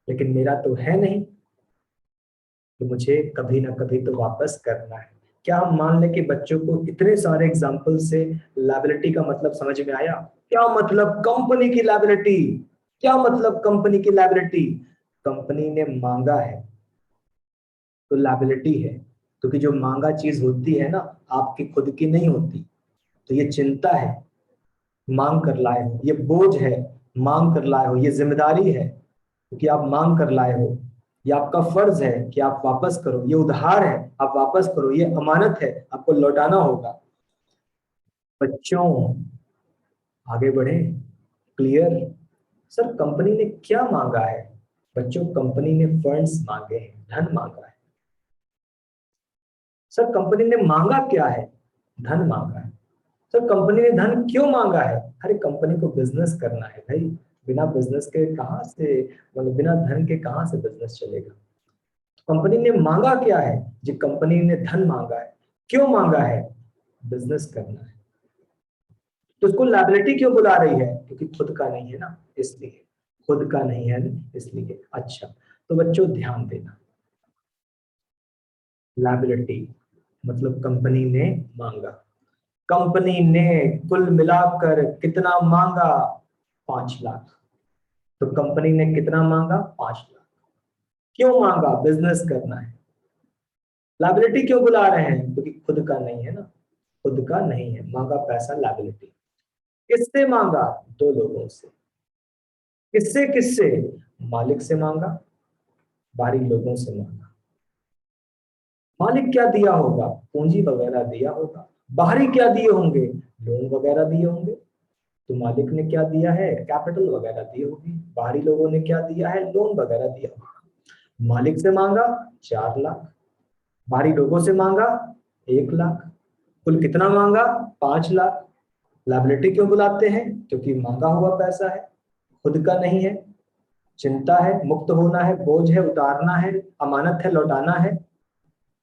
लेकिन मेरा तो है नहीं, तो मुझे कभी ना कभी तो वापस करना है। क्या हम मान लें कि बच्चों को इतने सारे एग्जाम्पल से लायबिलिटी का मतलब समझ में आया? क्या मतलब कंपनी की लायबिलिटी? क्या मतलब कंपनी की लायबिलिटी? कंपनी ने मांगा है तो लायबिलिटी है, क्योंकि जो मांगा चीज होती है ना, आपकी खुद की नहीं होती। तो ये चिंता है, मांग कर लाए हो, ये बोझ है, मांग कर लाए हो, ये जिम्मेदारी है क्योंकि आप मांग कर लाए हो, ये आपका फर्ज है कि आप वापस करो, ये उधार है आप वापस करो, ये अमानत है आपको लौटाना होगा। बच्चों आगे बढ़े, क्लियर? सर कंपनी ने क्या मांगा है? बच्चों कंपनी ने फंड्स मांगे हैं, धन मांगा है। सर कंपनी ने मांगा क्या है? धन मांगा है। सर कंपनी ने धन क्यों मांगा है? अरे कंपनी को बिजनेस करना है भाई, बिना बिजनेस के कहाँ से, मतलब बिना धन के कहाँ से बिजनेस चलेगा? कंपनी ने मांगा क्या है? जी कंपनी ने धन मांगा है। क्यों मांगा है? बिजनेस करना है। तो उसको लायबिलिटी क्यों बुला रही है? क्योंकि खुद का नहीं है ना, इसलिए। खुद का नहीं है ना, इसलिए। अच्छा, तो बच्चों ध्यान देना, लायबिलिटी मतलब कंपनी ने मांगा, कंपनी ने कुल मिलाकर कितना मांगा? 5 लाख। तो कंपनी ने कितना मांगा? 5 लाख। क्यों मांगा? बिजनेस करना है। लायबिलिटी क्यों बुला रहे हैं? क्योंकि खुद का नहीं है ना, खुद का नहीं है, मांगा पैसा लायबिलिटी। किससे मांगा? 2 लोगों से। किससे किससे? मालिक से मांगा, बाहरी लोगों से मांगा। मालिक क्या दिया होगा? पूंजी वगैरह दिया होगा। बाहरी क्या दिए होंगे? लोन वगैरह दिए होंगे। तो मालिक ने क्या दिया है? कैपिटल वगैरह दी होगी। बाहरी लोगों ने क्या दिया है? लोन वगैरह दिया होगा। मालिक से मांगा 4 लाख, बाहरी लोगों से मांगा 1 लाख। कुल कितना मांगा? 5 लाख। लायबिलिटी क्यों बुलाते हैं? क्योंकि मांगा हुआ पैसा है, खुद का नहीं है, चिंता है, मुक्त होना है, बोझ है, उतारना है, अमानत है, लौटाना है।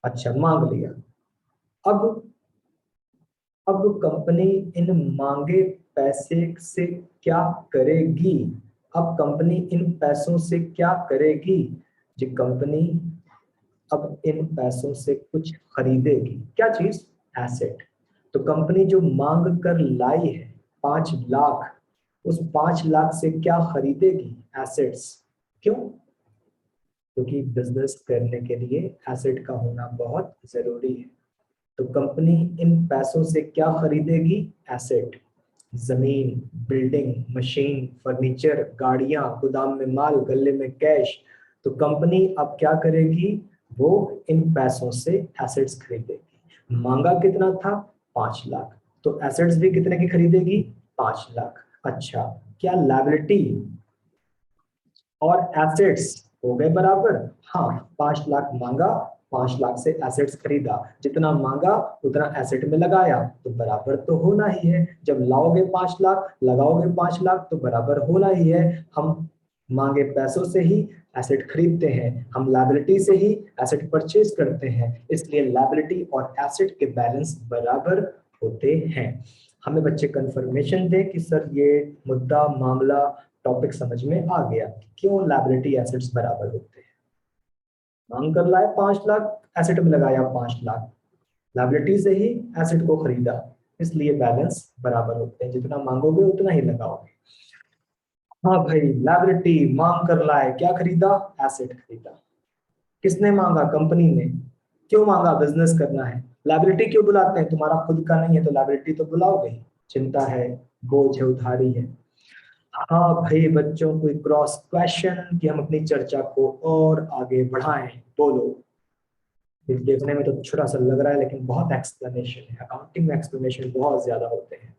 अच्छा, मांग लिया। अब अब कंपनी इन मांगे पैसे से क्या करेगी? अब कंपनी इन पैसों से क्या करेगी? जी, कंपनी अब इन पैसों से कुछ खरीदेगी। क्या चीज? एसेट। तो कंपनी जो मांग कर लाई है 5 लाख, उस 5 लाख से क्या खरीदेगी? एसेट्स। क्यों? क्योंकि बिजनेस करने के लिए एसेट का होना बहुत जरूरी है। तो कंपनी इन पैसों से क्या खरीदेगी? एसेट। जमीन, बिल्डिंग, मशीन, फर्नीचर, गाड़ियां, गोदाम में माल, गले में कैश। तो कंपनी अब क्या करेगी? वो इन पैसों से एसेट्स खरीदेगी। मांगा कितना था? 5 लाख। तो एसेट्स भी कितने की खरीदेगी? 5 लाख। अच्छा, क्या लायबिलिटी और एसेट्स हो गए बराबर? हाँ, 5 लाख मांगा, 5 लाख से एसेट्स खरीदा, जितना मांगा उतना एसेट में लगाया, तो बराबर तो होना ही है। जब लाओगे 5 लाख, लगाओगे 5 लाख, तो बराबर होना ही है। हम मांगे पैसों से ही एसेट खरीदते हैं, हम लायबिलिटी से ही एसेट परचेज करते हैं, इसलिए लायबिलिटी और एसेट के बैलेंस बराबर होते हैं। हमें बच्चे कंफर्मेशन दें कि सर ये मुद्दा, मामला, टॉपिक समझ में आ गया। क्यों लायबिलिटी एसेट्स बराबर होते हैं? मांग कर लाए 5 लाख, एसेट में लगाया 5 लाख, लायबिलिटी से ही एसेट को खरीदा, इसलिए बैलेंस बराबर होते हैं। जितना मांगोगे उतना ही लगाओगे। हाँ भाई, लायबिलिटी मांग कर लाए, क्या खरीदा? एसेट खरीदा। किसने मांगा? कंपनी ने। क्यों मांगा? बिजनेस करना है। लायबिलिटी क्यों बुलाते हैं? तुम्हारा खुद का नहीं है तो लायबिलिटी तो बुलाओगे ही। चिंता है, बोझ है, उधारी है। हाँ भाई बच्चों, कोई क्रॉस क्वेश्चन कि हम अपनी चर्चा को और आगे बढ़ाएं? बोलो। ये देखने में तो छोटा सा लग रहा है, लेकिन बहुत एक्सप्लेनेशन है। अकाउंटिंग में एक्सप्लेनेशन बहुत ज्यादा होते हैं।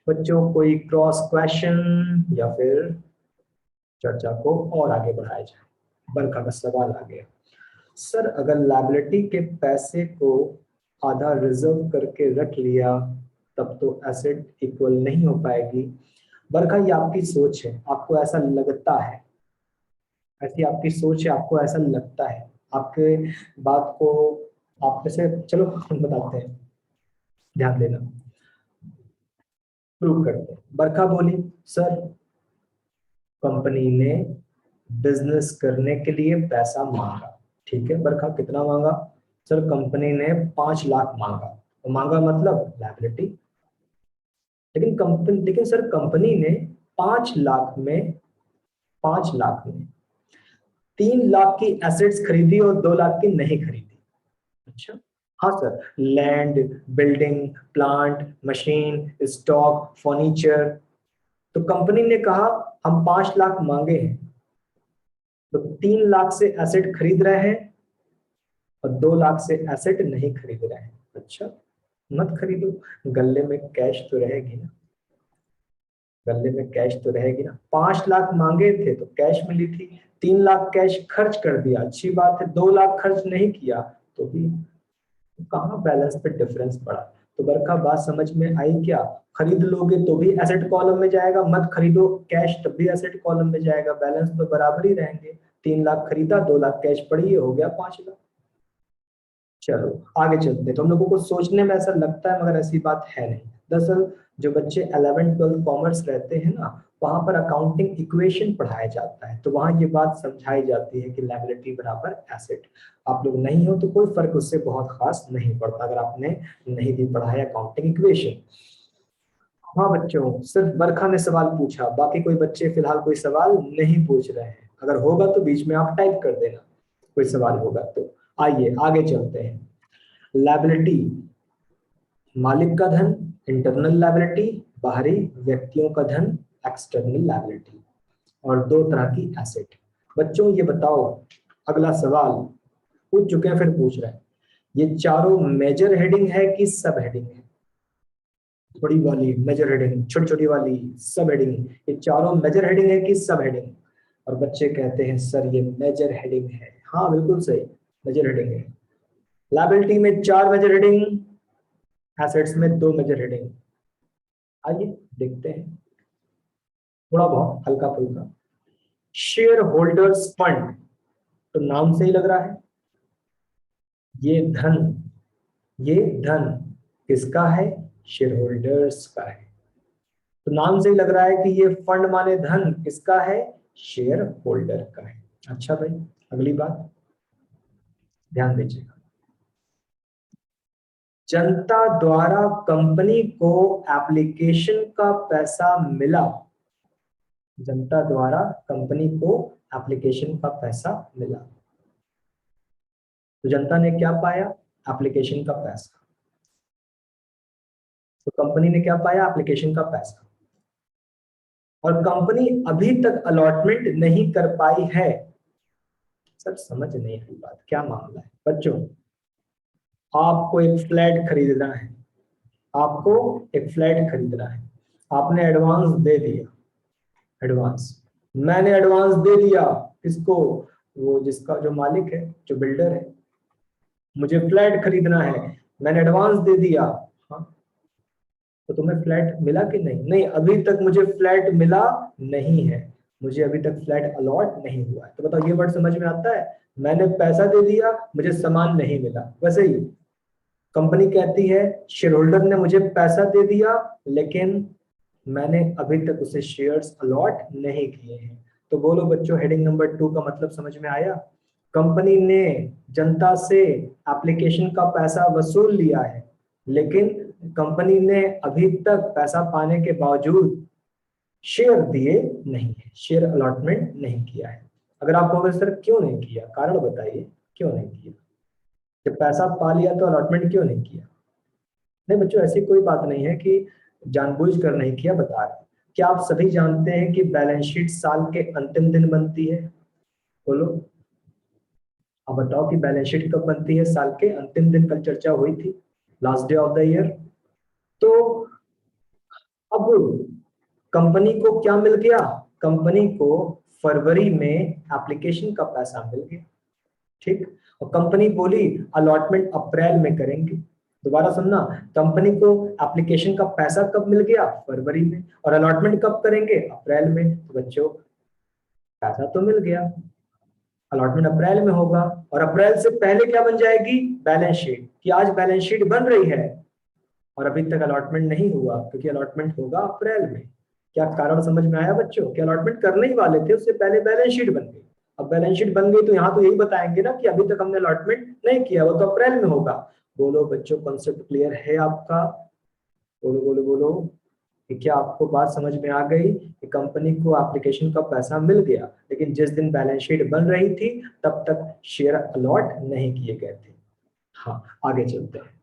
बच्चों, कोई क्रॉस क्वेश्चन या फिर चर्चा को और आगे बढ़ाया जाए? बरखा का सवाल आ गया। सर, अगर लायबिलिटी के पैसे को आधा रिजर्व करके रख लिया, तब तो एसेट इक्वल नहीं हो पाएगी। बरखा, ये आपकी सोच है, आपको ऐसा लगता है, ऐसी आपकी सोच है, आपको ऐसा लगता है। आपके बात को आप में से, चलो हम बताते हैं, ध्यान देना, प्रूव करते हैं। बरखा बोली, सर कंपनी ने बिजनेस करने के लिए पैसा मांगा। ठीक है बरखा, कितना मांगा? सर कंपनी ने 5 लाख मांगा। तो मांगा मतलब लायबिलिटी। लेकिन सर कंपनी ने 5 लाख में 5 लाख में 3 लाख की एसेट्स खरीदी और 2 लाख की नहीं खरीदी। अच्छा। हाँ sir, land, building, plant, machine, stock, furniture. तो कंपनी ने कहा हम 5 लाख मांगे हैं, तो 3 लाख से एसेट खरीद रहे हैं और 2 लाख से एसेट नहीं खरीद रहे हैं। अच्छा, मत खरीदो, गले में कैश तो रहेगी ना, गले में कैश तो रहेगी ना। 5 लाख मांगे थे तो कैश मिली थी, 3 लाख कैश खर्च कर दिया, अच्छी बात है। 2 लाख खर्च नहीं किया तो भी कहाँ बैलेंस पे डिफरेंस पड़ा? तो बरखा, बात समझ में आई क्या? खरीद लोगे तो भी एसेट कॉलम में जाएगा, मत खरीदो कैश तब भी एसेट कॉलम में जाएगा, बैलेंस तो बराबर ही रहेंगे। 3 लाख खरीदा, 2 लाख कैश पड़ी, हो गया 5 लाख। चलो आगे चलते हैं। तो हम लोगों को सोचने में ऐसा लगता है, मगर ऐसी बात है नहीं। दरअसल जो बच्चे 11th 12th कॉमर्स रहते हैं ना, वहां पर अकाउंटिंग इक्वेशन पढ़ाया जाता है, तो वहां ये बात समझाई जाती है कि लायबिलिटी बराबर एसेट। आप लोग नहीं हो तो कोई फर्क उससे बहुत खास नहीं पड़ता, अगर आपने नहीं भी पढ़ा है अकाउंटिंग इक्वेशन। हाँ बच्चों, सिर्फ बरखा ने सवाल पूछा, बाकी कोई बच्चे फिलहाल कोई सवाल नहीं पूछ रहे हैं। अगर होगा तो बीच में आप टाइप कर देना, कोई सवाल होगा तो। आइए आगे चलते हैं। लायबिलिटी, मालिक का धन, इंटरनल लायबिलिटी, बाहरी व्यक्तियों का धन, एक्सटर्नल लायबिलिटी, और 2 तरह की एसेट। बच्चों ये बताओ, अगला सवाल पूछ चुके हैं फिर पूछ रहे हैं, ये चारों मेजर हेडिंग है कि सब हेडिंग है? बड़ी वाली मेजर हेडिंग, छोटी छोटी वाली सब हेडिंग, ये चारों मेजर हेडिंग है कि सब हेडिंग? और बच्चे कहते हैं सर ये मेजर हेडिंग है। हाँ बिल्कुल सही, मेजर हेडिंग है। लायबिलिटी में 4 मेजर हेडिंग, एसेट्स में दो मेजर हेडिंग, आइए देखते हैं थोड़ा बहुत हल्का फुल्का। शेयर होल्डर्स फंड, तो नाम से ही लग रहा है ये धन, ये धन किसका है? शेयर होल्डर्स का है। तो नाम से ही लग रहा है कि ये फंड माने धन किसका है? शेयर होल्डर का है। अच्छा भाई, अगली बात ध्यान दीजिएगा। जनता द्वारा कंपनी को एप्लीकेशन का पैसा मिला, जनता द्वारा कंपनी को एप्लीकेशन का पैसा मिला। तो जनता ने क्या पाया? एप्लीकेशन का पैसा। तो कंपनी ने क्या पाया? एप्लीकेशन का पैसा। और कंपनी अभी तक अलॉटमेंट नहीं कर पाई है। सर समझ नहीं आई बात, क्या मामला है बच्चों? आपको एक फ्लैट खरीदना है, आपको एक फ्लैट खरीदना है, आपने एडवांस दे दिया, एडवांस मैंने एडवांस दे दिया किसको? वो जिसका जो मालिक है, जो बिल्डर है, मुझे फ्लैट खरीदना है, मैंने एडवांस दे दिया। हाँ, तो तुम्हें फ्लैट मिला कि नहीं? नहीं, अभी तक मुझे फ्लैट मिला नहीं है, मुझे अभी तक फ्लैट अलॉट नहीं हुआ है। तो बताओ ये वर्ड समझ में आता है? मैंने पैसा दे दिया, मुझे सामान नहीं मिला। वैसे ही कंपनी कहती है शेयर होल्डर ने मुझे पैसा दे दिया, लेकिन मैंने अभी तक उसे शेयर्स अलॉट नहीं किए हैं। तो बोलो बच्चों, हेडिंग नंबर 2 का मतलब समझ में आया? कंपनी ने जनता से एप्लीकेशन का पैसा वसूल लिया है, लेकिन कंपनी ने अभी तक पैसा पाने के बावजूद शेयर दिए नहीं है, शेयर अलॉटमेंट नहीं किया है। अगर आप कहोगे सर क्यों नहीं किया, कारण बताइए क्यों नहीं किया? जब पैसा पा लिया तो अलॉटमेंट क्यों नहीं किया? नहीं बच्चों, ऐसी कोई बात नहीं है कि जानबूझकर नहीं किया, बता रहे। क्या आप सभी जानते हैं कि बैलेंस शीट साल के अंतिम दिन बनती है? बोलो, अब बताओ कि बैलेंस शीट कब बनती है? साल के अंतिम दिन, कल चर्चा हुई थी, last day of the year. तो अब कंपनी को क्या मिल गया? कंपनी को फरवरी में एप्लीकेशन का पैसा मिल गया, ठीक। और कंपनी बोली अलॉटमेंट अप्रैल में करेंगे। दोबारा सुनना, कंपनी को एप्लीकेशन का पैसा कब मिल गया? फरवरी में। और अलॉटमेंट कब करेंगे? अप्रैल में। तो बच्चों पैसा तो मिल गया, अलॉटमेंट अप्रैल में होगा, और अप्रैल से पहले क्या बन जाएगी? Balance sheet. कि आज बैलेंस शीट बन रही है और अभी तक अलॉटमेंट नहीं हुआ, क्योंकि अलॉटमेंट होगा अप्रैल में। क्या कारण समझ में आया बच्चों? कि अलॉटमेंट करने ही वाले थे, उससे पहले बैलेंस शीट बन गई। अब बैलेंस शीट बन गई तो यहाँ तो यही बताएंगे ना कि अभी तक हमने अलॉटमेंट नहीं किया, वो तो अप्रैल में होगा। बोलो बच्चों, कॉन्सेप्ट क्लियर है आपका? बोलो बोलो बोलो, कि क्या आपको बात समझ में आ गई कि कंपनी को एप्लीकेशन का पैसा मिल गया, लेकिन जिस दिन बैलेंस शीट बन रही थी तब तक शेयर अलॉट नहीं किए गए थे। हाँ, आगे चलते हैं।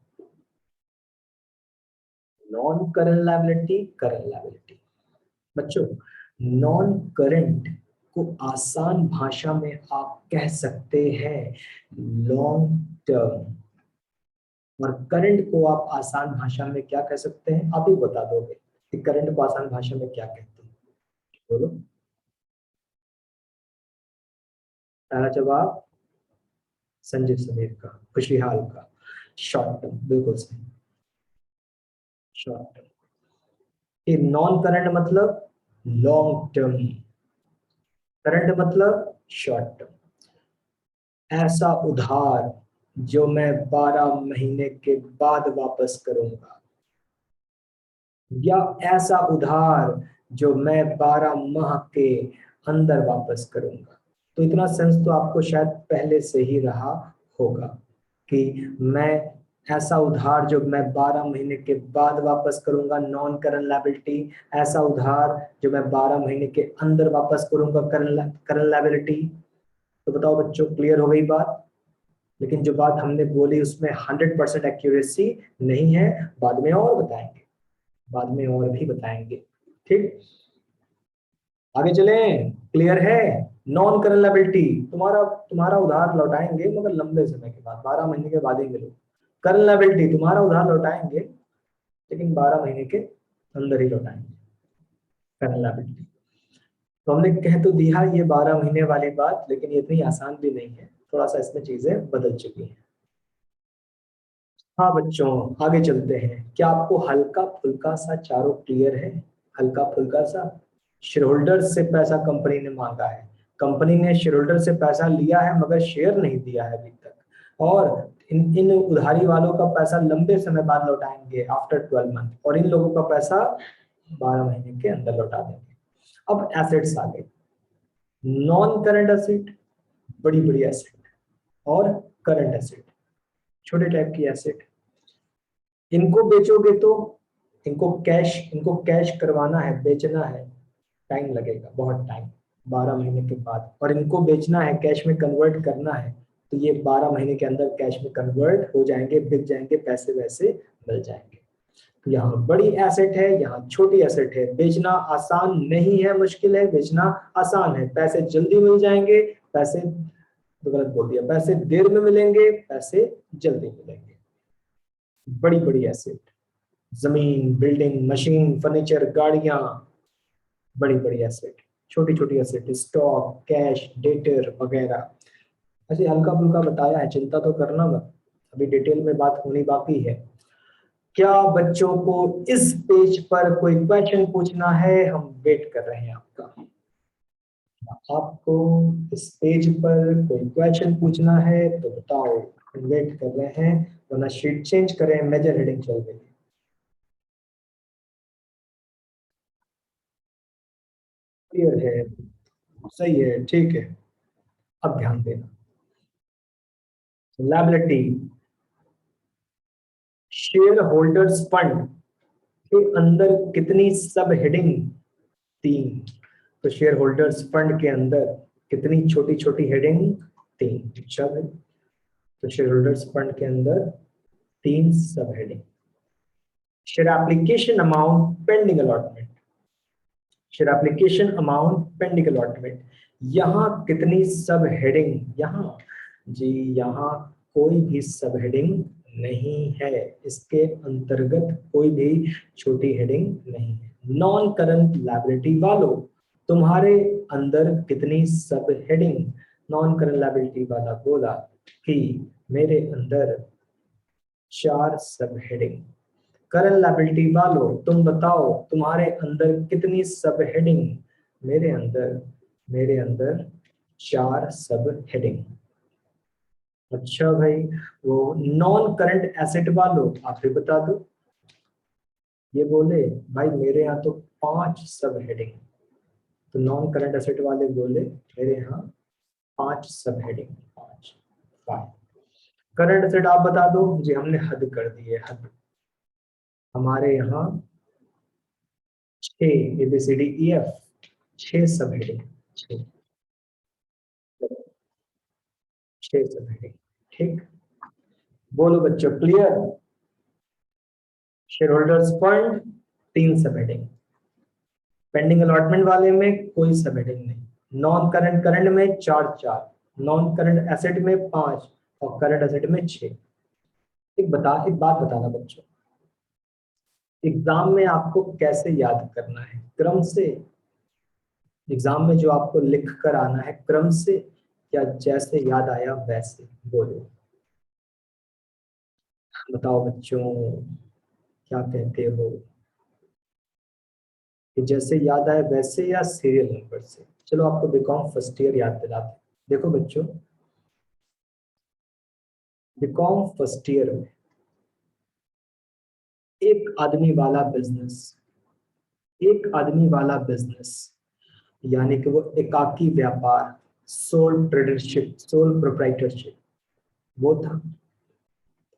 Non current liability, current liability. बच्चों, नॉन करंट को आसान भाषा में आप कह सकते हैं लॉन्ग टर्म, और करंट को आप आसान भाषा में क्या कह सकते हैं? आप ही बता दोगे कि करंट को आसान भाषा में क्या कहते हैं? बोलो। पहला जवाब संजय समीर का, खुशहाल का, शॉर्ट टर्म, बिल्कुल सही, शॉर्ट टर्म। नॉन करंट मतलब लॉन्ग टर्म, करंट मतलब शॉर्ट टर्म। ऐसा उधार जो मैं 12 महीने के बाद वापस करूंगा, या ऐसा उधार जो मैं 12 माह के अंदर वापस करूंगा। तो इतना सेंस तो आपको शायद पहले से ही रहा होगा कि मैं ऐसा उधार जो मैं 12 महीने के बाद वापस करूंगा, नॉन करंट लायबिलिटी। ऐसा उधार जो मैं 12 महीने के अंदर वापस करूंगा, करंट लायबिलिटी। तो बताओ बच्चों, क्लियर हो गई बात? लेकिन जो बात हमने बोली उसमें 100% एक्यूरेसी नहीं है, बाद में और बताएंगे, बाद में और भी बताएंगे, ठीक। आगे चलें, क्लियर है? नॉन करंट लायबिलिटी, तुम्हारा तुम्हारा उधार लौटाएंगे मगर लंबे समय के बाद, 12 महीने के बाद ही मिलो। करंट लायबिलिटी, तुम्हारा उधार लौटाएंगे लेकिन 12 महीने के अंदर ही लौटाएंगे, करंट लायबिलिटी। तो हमने कह तो दिया ये 12 महीने वाली बात, लेकिन ये इतनी आसान भी नहीं है, थोड़ा सा इसमें चीजें बदल चुकी हैं। हाँ बच्चों, आगे चलते हैं। क्या आपको हल्का फुल्का सा चारों क्लियर है? हल्का फुल्का सा। शेयर होल्डर से पैसा कंपनी ने मांगा है, कंपनी ने शेयर होल्डर से पैसा लिया है मगर शेयर नहीं दिया है अभी तक। और इन इन उधारी वालों का पैसा लंबे समय बाद लौटाएंगे, आफ्टर 12 मंथ, और इन लोगों का पैसा 12 महीने के अंदर लौटा देंगे। अब एसेट्स आ गए। नॉन करंट एसेट, बड़ी बड़ी एसेट, और करंट एसेट, छोटे टाइप की एसेट। इनको बेचोगे तो इनको कैश करवाना है, बेचना है, टाइम लगेगा, बहुत टाइम, 12 महीने के बाद। और इनको बेचना है, कैश में कन्वर्ट करना है, तो ये 12 महीने के अंदर कैश में कन्वर्ट हो जाएंगे, बिक जाएंगे, पैसे वैसे मिल जाएंगे। तो यहाँ बड़ी एसेट है, यहाँ छोटी एसेट है। बेचना आसान नहीं है, मुश्किल है। बेचना आसान है, पैसे जल्दी मिल जाएंगे। पैसे, तो गलत बोल दिया, पैसे देर में मिलेंगे, पैसे जल्दी मिलेंगे। बड़ी बड़ी एसेट, जमीन, बिल्डिंग, मशीन, फर्नीचर, गाड़ियां, बड़ी बड़ी एसेट। छोटी छोटी एसेट, स्टॉक, कैश, डेटर वगैरह। ऐसे हल्का फुल्का बताया है, चिंता तो करना मत, अभी डिटेल में बात होनी बाकी है। क्या बच्चों को इस पेज पर कोई क्वेश्चन पूछना है? हम वेट कर रहे हैं आपका। आपको इस पेज पर कोई क्वेश्चन पूछना है तो बताओ, हम वेट कर रहे हैं, वरना शीट चेंज करें, मेजर हेडिंग चल रही है। क्लियर है? सही है, ठीक है। अब ध्यान देना। लायबिलिटी, शेयर होल्डर्स फंड के अंदर कितनी सब हेडिंग? 3। तो शेयर होल्डर्स फंड के अंदर कितनी छोटी छोटी हेडिंग? 3। अच्छा भाई, तो शेयर होल्डर्स फंड के अंदर 3 सब heading. Share application amount pending allotment, share application amount pending allotment, यहाँ कितनी सब हेडिंग? यहाँ, जी यहाँ कोई भी सब हेडिंग नहीं है, इसके अंतर्गत कोई भी छोटी हेडिंग नहीं है। नॉन करंट लायबिलिटी वालों, तुम्हारे अंदर कितनी सब हेडिंग? नॉन करंट लायबिलिटी वाला बोला कि मेरे अंदर 4 सब हेडिंग। करंट लायबिलिटी वालों तुम बताओ, तुम्हारे अंदर कितनी सब हेडिंग? मेरे अंदर 4 सब हेडिंग। अच्छा भाई, वो नॉन करंट एसेट वालों आप भी बता दो। ये बोले भाई मेरे यहाँ तो 5 सब हेडिंग। तो नॉन करंट एसेट वाले बोले मेरे यहाँ 5 सब हेडिंग, 5, 5। करंट एसेट आप बता दो जी, हमने हद कर दी है, हद। हमारे यहाँ 6, ABCDEF, 6 सब हेडिंग, 6, 6 सब हेडिंग। ठीक, बोलो बच्चों, क्लियर? शेयर होल्डर्स फंड 3 सब हेडिंग, पेंडिंग अलॉटमेंट वाले में कोई सब हेडिंग नहीं, नॉन करंट करंट में 4 4, नॉन करंट एसेट में 5, और करंट एसेट में 6। एक बात बताना बच्चों, एग्जाम में आपको कैसे याद करना है? क्रम से? एग्जाम में जो आपको लिख कर आना है क्रम से, या जैसे याद आया वैसे? बोलो, बताओ बच्चों, क्या कहते हो? कि जैसे याद आए वैसे, या सीरियल नंबर से? चलो आपको बीकॉम फर्स्ट ईयर याद दिलाते हैं। देखो बच्चों, बीकॉम फर्स्ट ईयर में एक आदमी वाला बिजनेस, एक आदमी वाला बिजनेस, यानी कि वो एकाकी व्यापार, सोल ट्रेडरशिप, सोल प्रोप्राइटरशिप, वो था।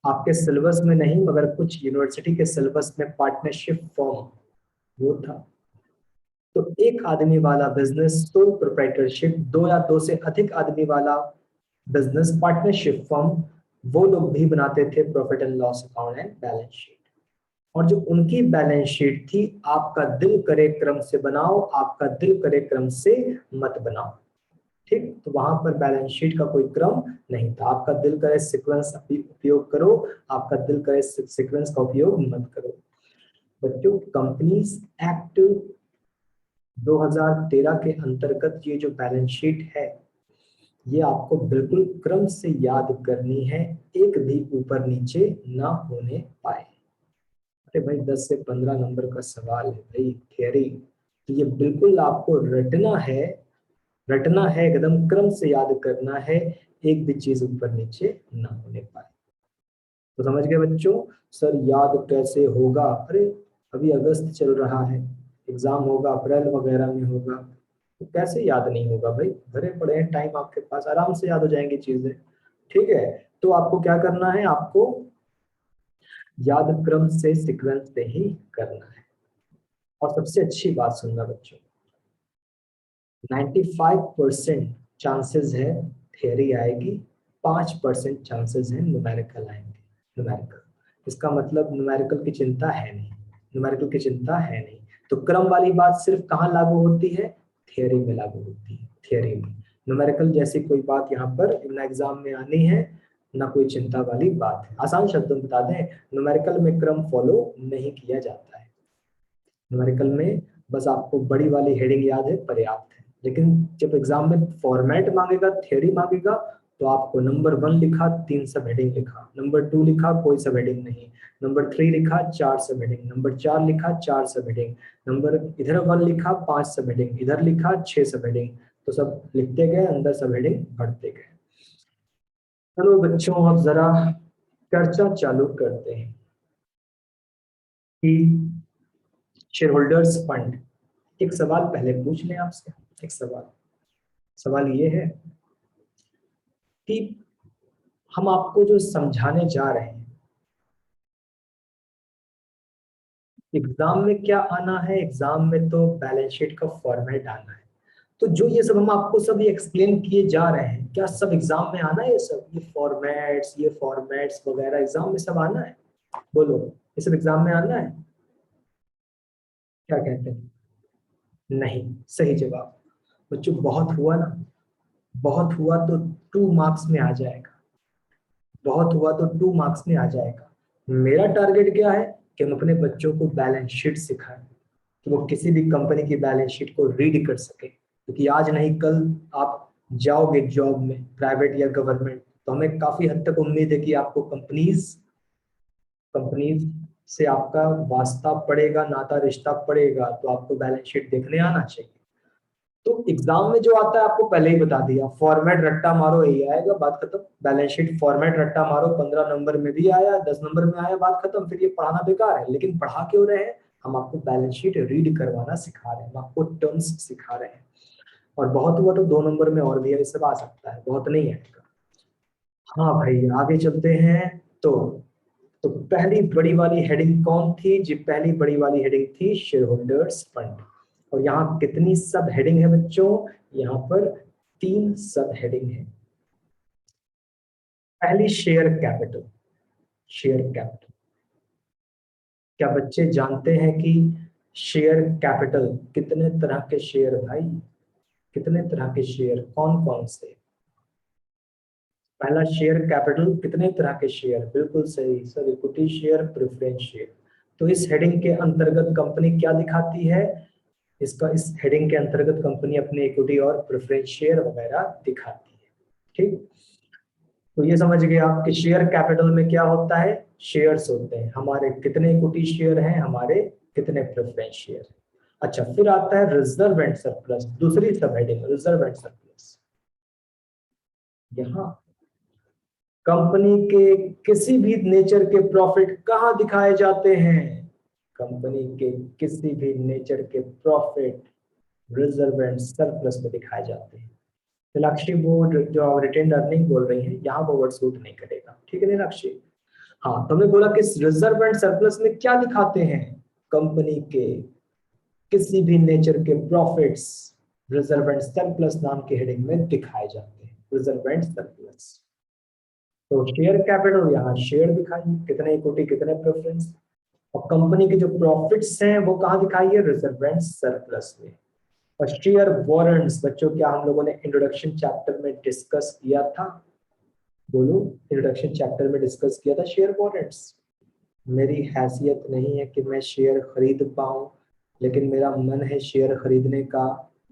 आपके सिलेबस में नहीं मगर कुछ यूनिवर्सिटी के सिलेबस में पार्टनरशिप फॉर्म, वो था। तो एक आदमी वाला बिजनेस, सोल प्रोप्राइटरशिप, 2 या 2 से अधिक आदमी वाला बिजनेस, पार्टनरशिप फर्म, वो लोग भी बनाते थे profit and loss account and balance sheet. और जो उनकी बैलेंस शीट थी, आपका दिल करे क्रम से बनाओ, आपका दिल करे क्रम से मत बनाओ। ठीक, तो वहां पर बैलेंस शीट का कोई क्रम नहीं था। आपका दिल करे सीक्वेंस उपयोग करो, आपका दिल करे सीक्वेंस का उपयोग मत करो। बच्चों, कंपनीज एक्ट 2013 के अंतर्गत ये जो बैलेंस शीट है, ये आपको बिल्कुल क्रम से याद करनी है, एक भी ऊपर नीचे ना होने पाए। अरे भाई 10 से 15 नंबर का सवाल है भाई थियरी, तो ये बिल्कुल आपको रटना है, रटना है, एकदम क्रम से याद करना है, एक भी चीज ऊपर नीचे ना होने पाए। तो समझ गए बच्चों? सर याद कैसे होगा? अरे अभी अगस्त चल रहा है, एग्जाम होगा अप्रैल वगैरह में होगा, तो कैसे याद नहीं होगा भाई? भरे पड़े हैं टाइम आपके पास, आराम से याद हो जाएंगी चीजें। ठीक है, तो आपको क्या करना है, आपको याद क्रम से सीक्वेंस से ही करना है। और सबसे अच्छी बात सुनना बच्चों, 95% चांसेस है थियरी आएगी, 5% चांसेस है न्यूमेरिकल आएंगे। न्यूमेरिकल, इसका मतलब न्यूमेरिकल की चिंता है नहीं, न्यूमेरिकल की चिंता है नहीं। तो क्रम वाली बात सिर्फ कहाँ लागू होती है? थियरी में लागू होती है, थियरी में। न्यूमेरिकल जैसी कोई बात यहाँ पर एग्जाम में आनी है ना, कोई चिंता वाली बात है। आसान शब्दों में बता दें, न्यूमेरिकल में क्रम फॉलो नहीं किया जाता है। न्यूमेरिकल में बस आपको बड़ी वाली हेडिंग याद है, पर्याप्त है। लेकिन जब एग्जाम में फॉर्मेट मांगेगा, थ्योरी मांगेगा, तो आपको नंबर 1 लिखा 3 सब हेडिंग लिखा, नंबर 2 लिखा कोई सब हेडिंग नहीं, नंबर 3 लिखा 4 सब हेडिंग, नंबर 4 लिखा 4 सब हेडिंग, नंबर इधर 1 लिखा 5 सब हेडिंग, इधर लिखा 6 सब हेडिंग। तो सब लिखते गए, अंदर सब हेडिंग बढ़ते गए। चलो बच्चों अब जरा चर्चा चालू करते हैं कि शेयर होल्डर्स फंड, एक सवाल पहले पूछ लें आपसे। एक सवाल, सवाल ये है कि हम आपको जो समझाने जा रहे हैं, एग्जाम में क्या आना है? एग्जाम में तो बैलेंस शीट का फॉर्मेट आना है। तो जो ये सब हम आपको सब ये एक्सप्लेन किए जा रहे हैं, क्या सब एग्जाम में आना है? ये सब ये फॉर्मेट्स वगैरह एग्जाम में सब आना है? बोलो, ये सब एग्जाम में आना है? क्या कहते हैं? नहीं, सही जवाब। बच्चों बहुत हुआ ना, बहुत हुआ तो 2 मार्क्स में आ जाएगा, बहुत हुआ तो 2 मार्क्स में आ जाएगा। मेरा टारगेट क्या है कि हम अपने बच्चों को बैलेंस शीट सिखाएं, कि वो किसी भी कंपनी की बैलेंस शीट को रीड कर सके, क्योंकि आज नहीं कल आप जाओगे जॉब में, प्राइवेट या गवर्नमेंट, तो हमें काफी हद तक उम्मीद है कि आपको कंपनीज कंपनीज से आपका वास्ता पड़ेगा, नाता रिश्ता पड़ेगा, तो आपको बैलेंस शीट देखने आना चाहिए। तो एग्जाम में जो आता है आपको पहले ही बता दिया, फॉर्मेट रट्टा मारो यही आएगा, बात खत्म। बैलेंस शीट फॉर्मेट रट्टा मारो, 15 नंबर में भी आया, 10 नंबर में आया, बात खत्म। फिर ये पढ़ाना बेकार है। लेकिन पढ़ा क्यों रहे हैं? हम आपको बैलेंस शीट रीड करवाना सिखा रहे हैं, हम आपको टर्म्स सिखा रहे हैं। और बहुत हुआ तो 2 नंबर में और भी ये सब आ सकता है, बहुत नहीं आएगा। हाँ भाई आगे चलते हैं। तो पहली बड़ी वाली हेडिंग कौन थी जी? पहली बड़ी वाली हेडिंग थी शेयर होल्डर्स फंड। और यहाँ कितनी सब हेडिंग है बच्चों? यहाँ पर 3 सब हेडिंग है। पहली शेयर कैपिटल, शेयर कैपिटल। क्या बच्चे जानते हैं कि शेयर कैपिटल कितने तरह के शेयर भाई? कितने तरह के शेयर, कौन कौन से? पहला शेयर कैपिटल, कितने तरह के शेयर? बिल्कुल सही sir, equity share, preference share. तो इस हेडिंग के अंतर्गत कंपनी क्या दिखाती है? इस हेडिंग के अंतर्गत कंपनी अपने इक्विटी और प्रेफरेंस शेयर वगैरह दिखाती है। ठीक, तो ये समझ गए आप कि शेयर कैपिटल में क्या होता है? शेयर्स होते हैं, हमारे कितने इक्विटी शेयर हैं, हमारे कितने प्रेफरेंस शेयर। अच्छा, फिर आता है रिजर्व एंड सरप्लस, दूसरी सब हेडिंग रिजर्व एंड सरप्लस। यहाँ कंपनी के किसी भी नेचर के प्रॉफिट कहाँ दिखाए जाते हैं? कंपनी के किसी भी नेचर के प्रॉफिट रिजर्व एंड सरप्लस में दिखाए जाते हैं। नीलाक्षी वो जो रिटेन अर्निंग बोल रही है, यहाँ वो वर्ड सूट नहीं करेगा, ठीक है नीलाक्षी? हाँ, तो हमने बोला कि रिजर्व एंड सरप्लस में क्या दिखाते हैं? कंपनी के किसी भी नेचर के प्रॉफिट्स रिजर्व एंड सरप्लस नाम के हेडिंग में दिखाए जाते हैं, रिजर्व एंड सरप्लस। तो शेयर कैपिटल, यहाँ शेयर दिखाइए, कितने इक्विटी कितने प्रेफरेंस। और कंपनी के जो प्रॉफिट्स हैं वो कहाँ दिखाइए? रिजर्व एंड सरप्लस में। और शेयर वारंट्स बच्चों, क्या हम लोगों ने इंट्रोडक्शन चैप्टर में डिस्कस किया था? बोलो, इंट्रोडक्शन चैप्टर में डिस्कस किया था शेयर वारंट्स। मेरी हैसियत नहीं है कि मैं शेयर खरीद पाऊं, लेकिन मेरा मन है शेयर खरीदने का,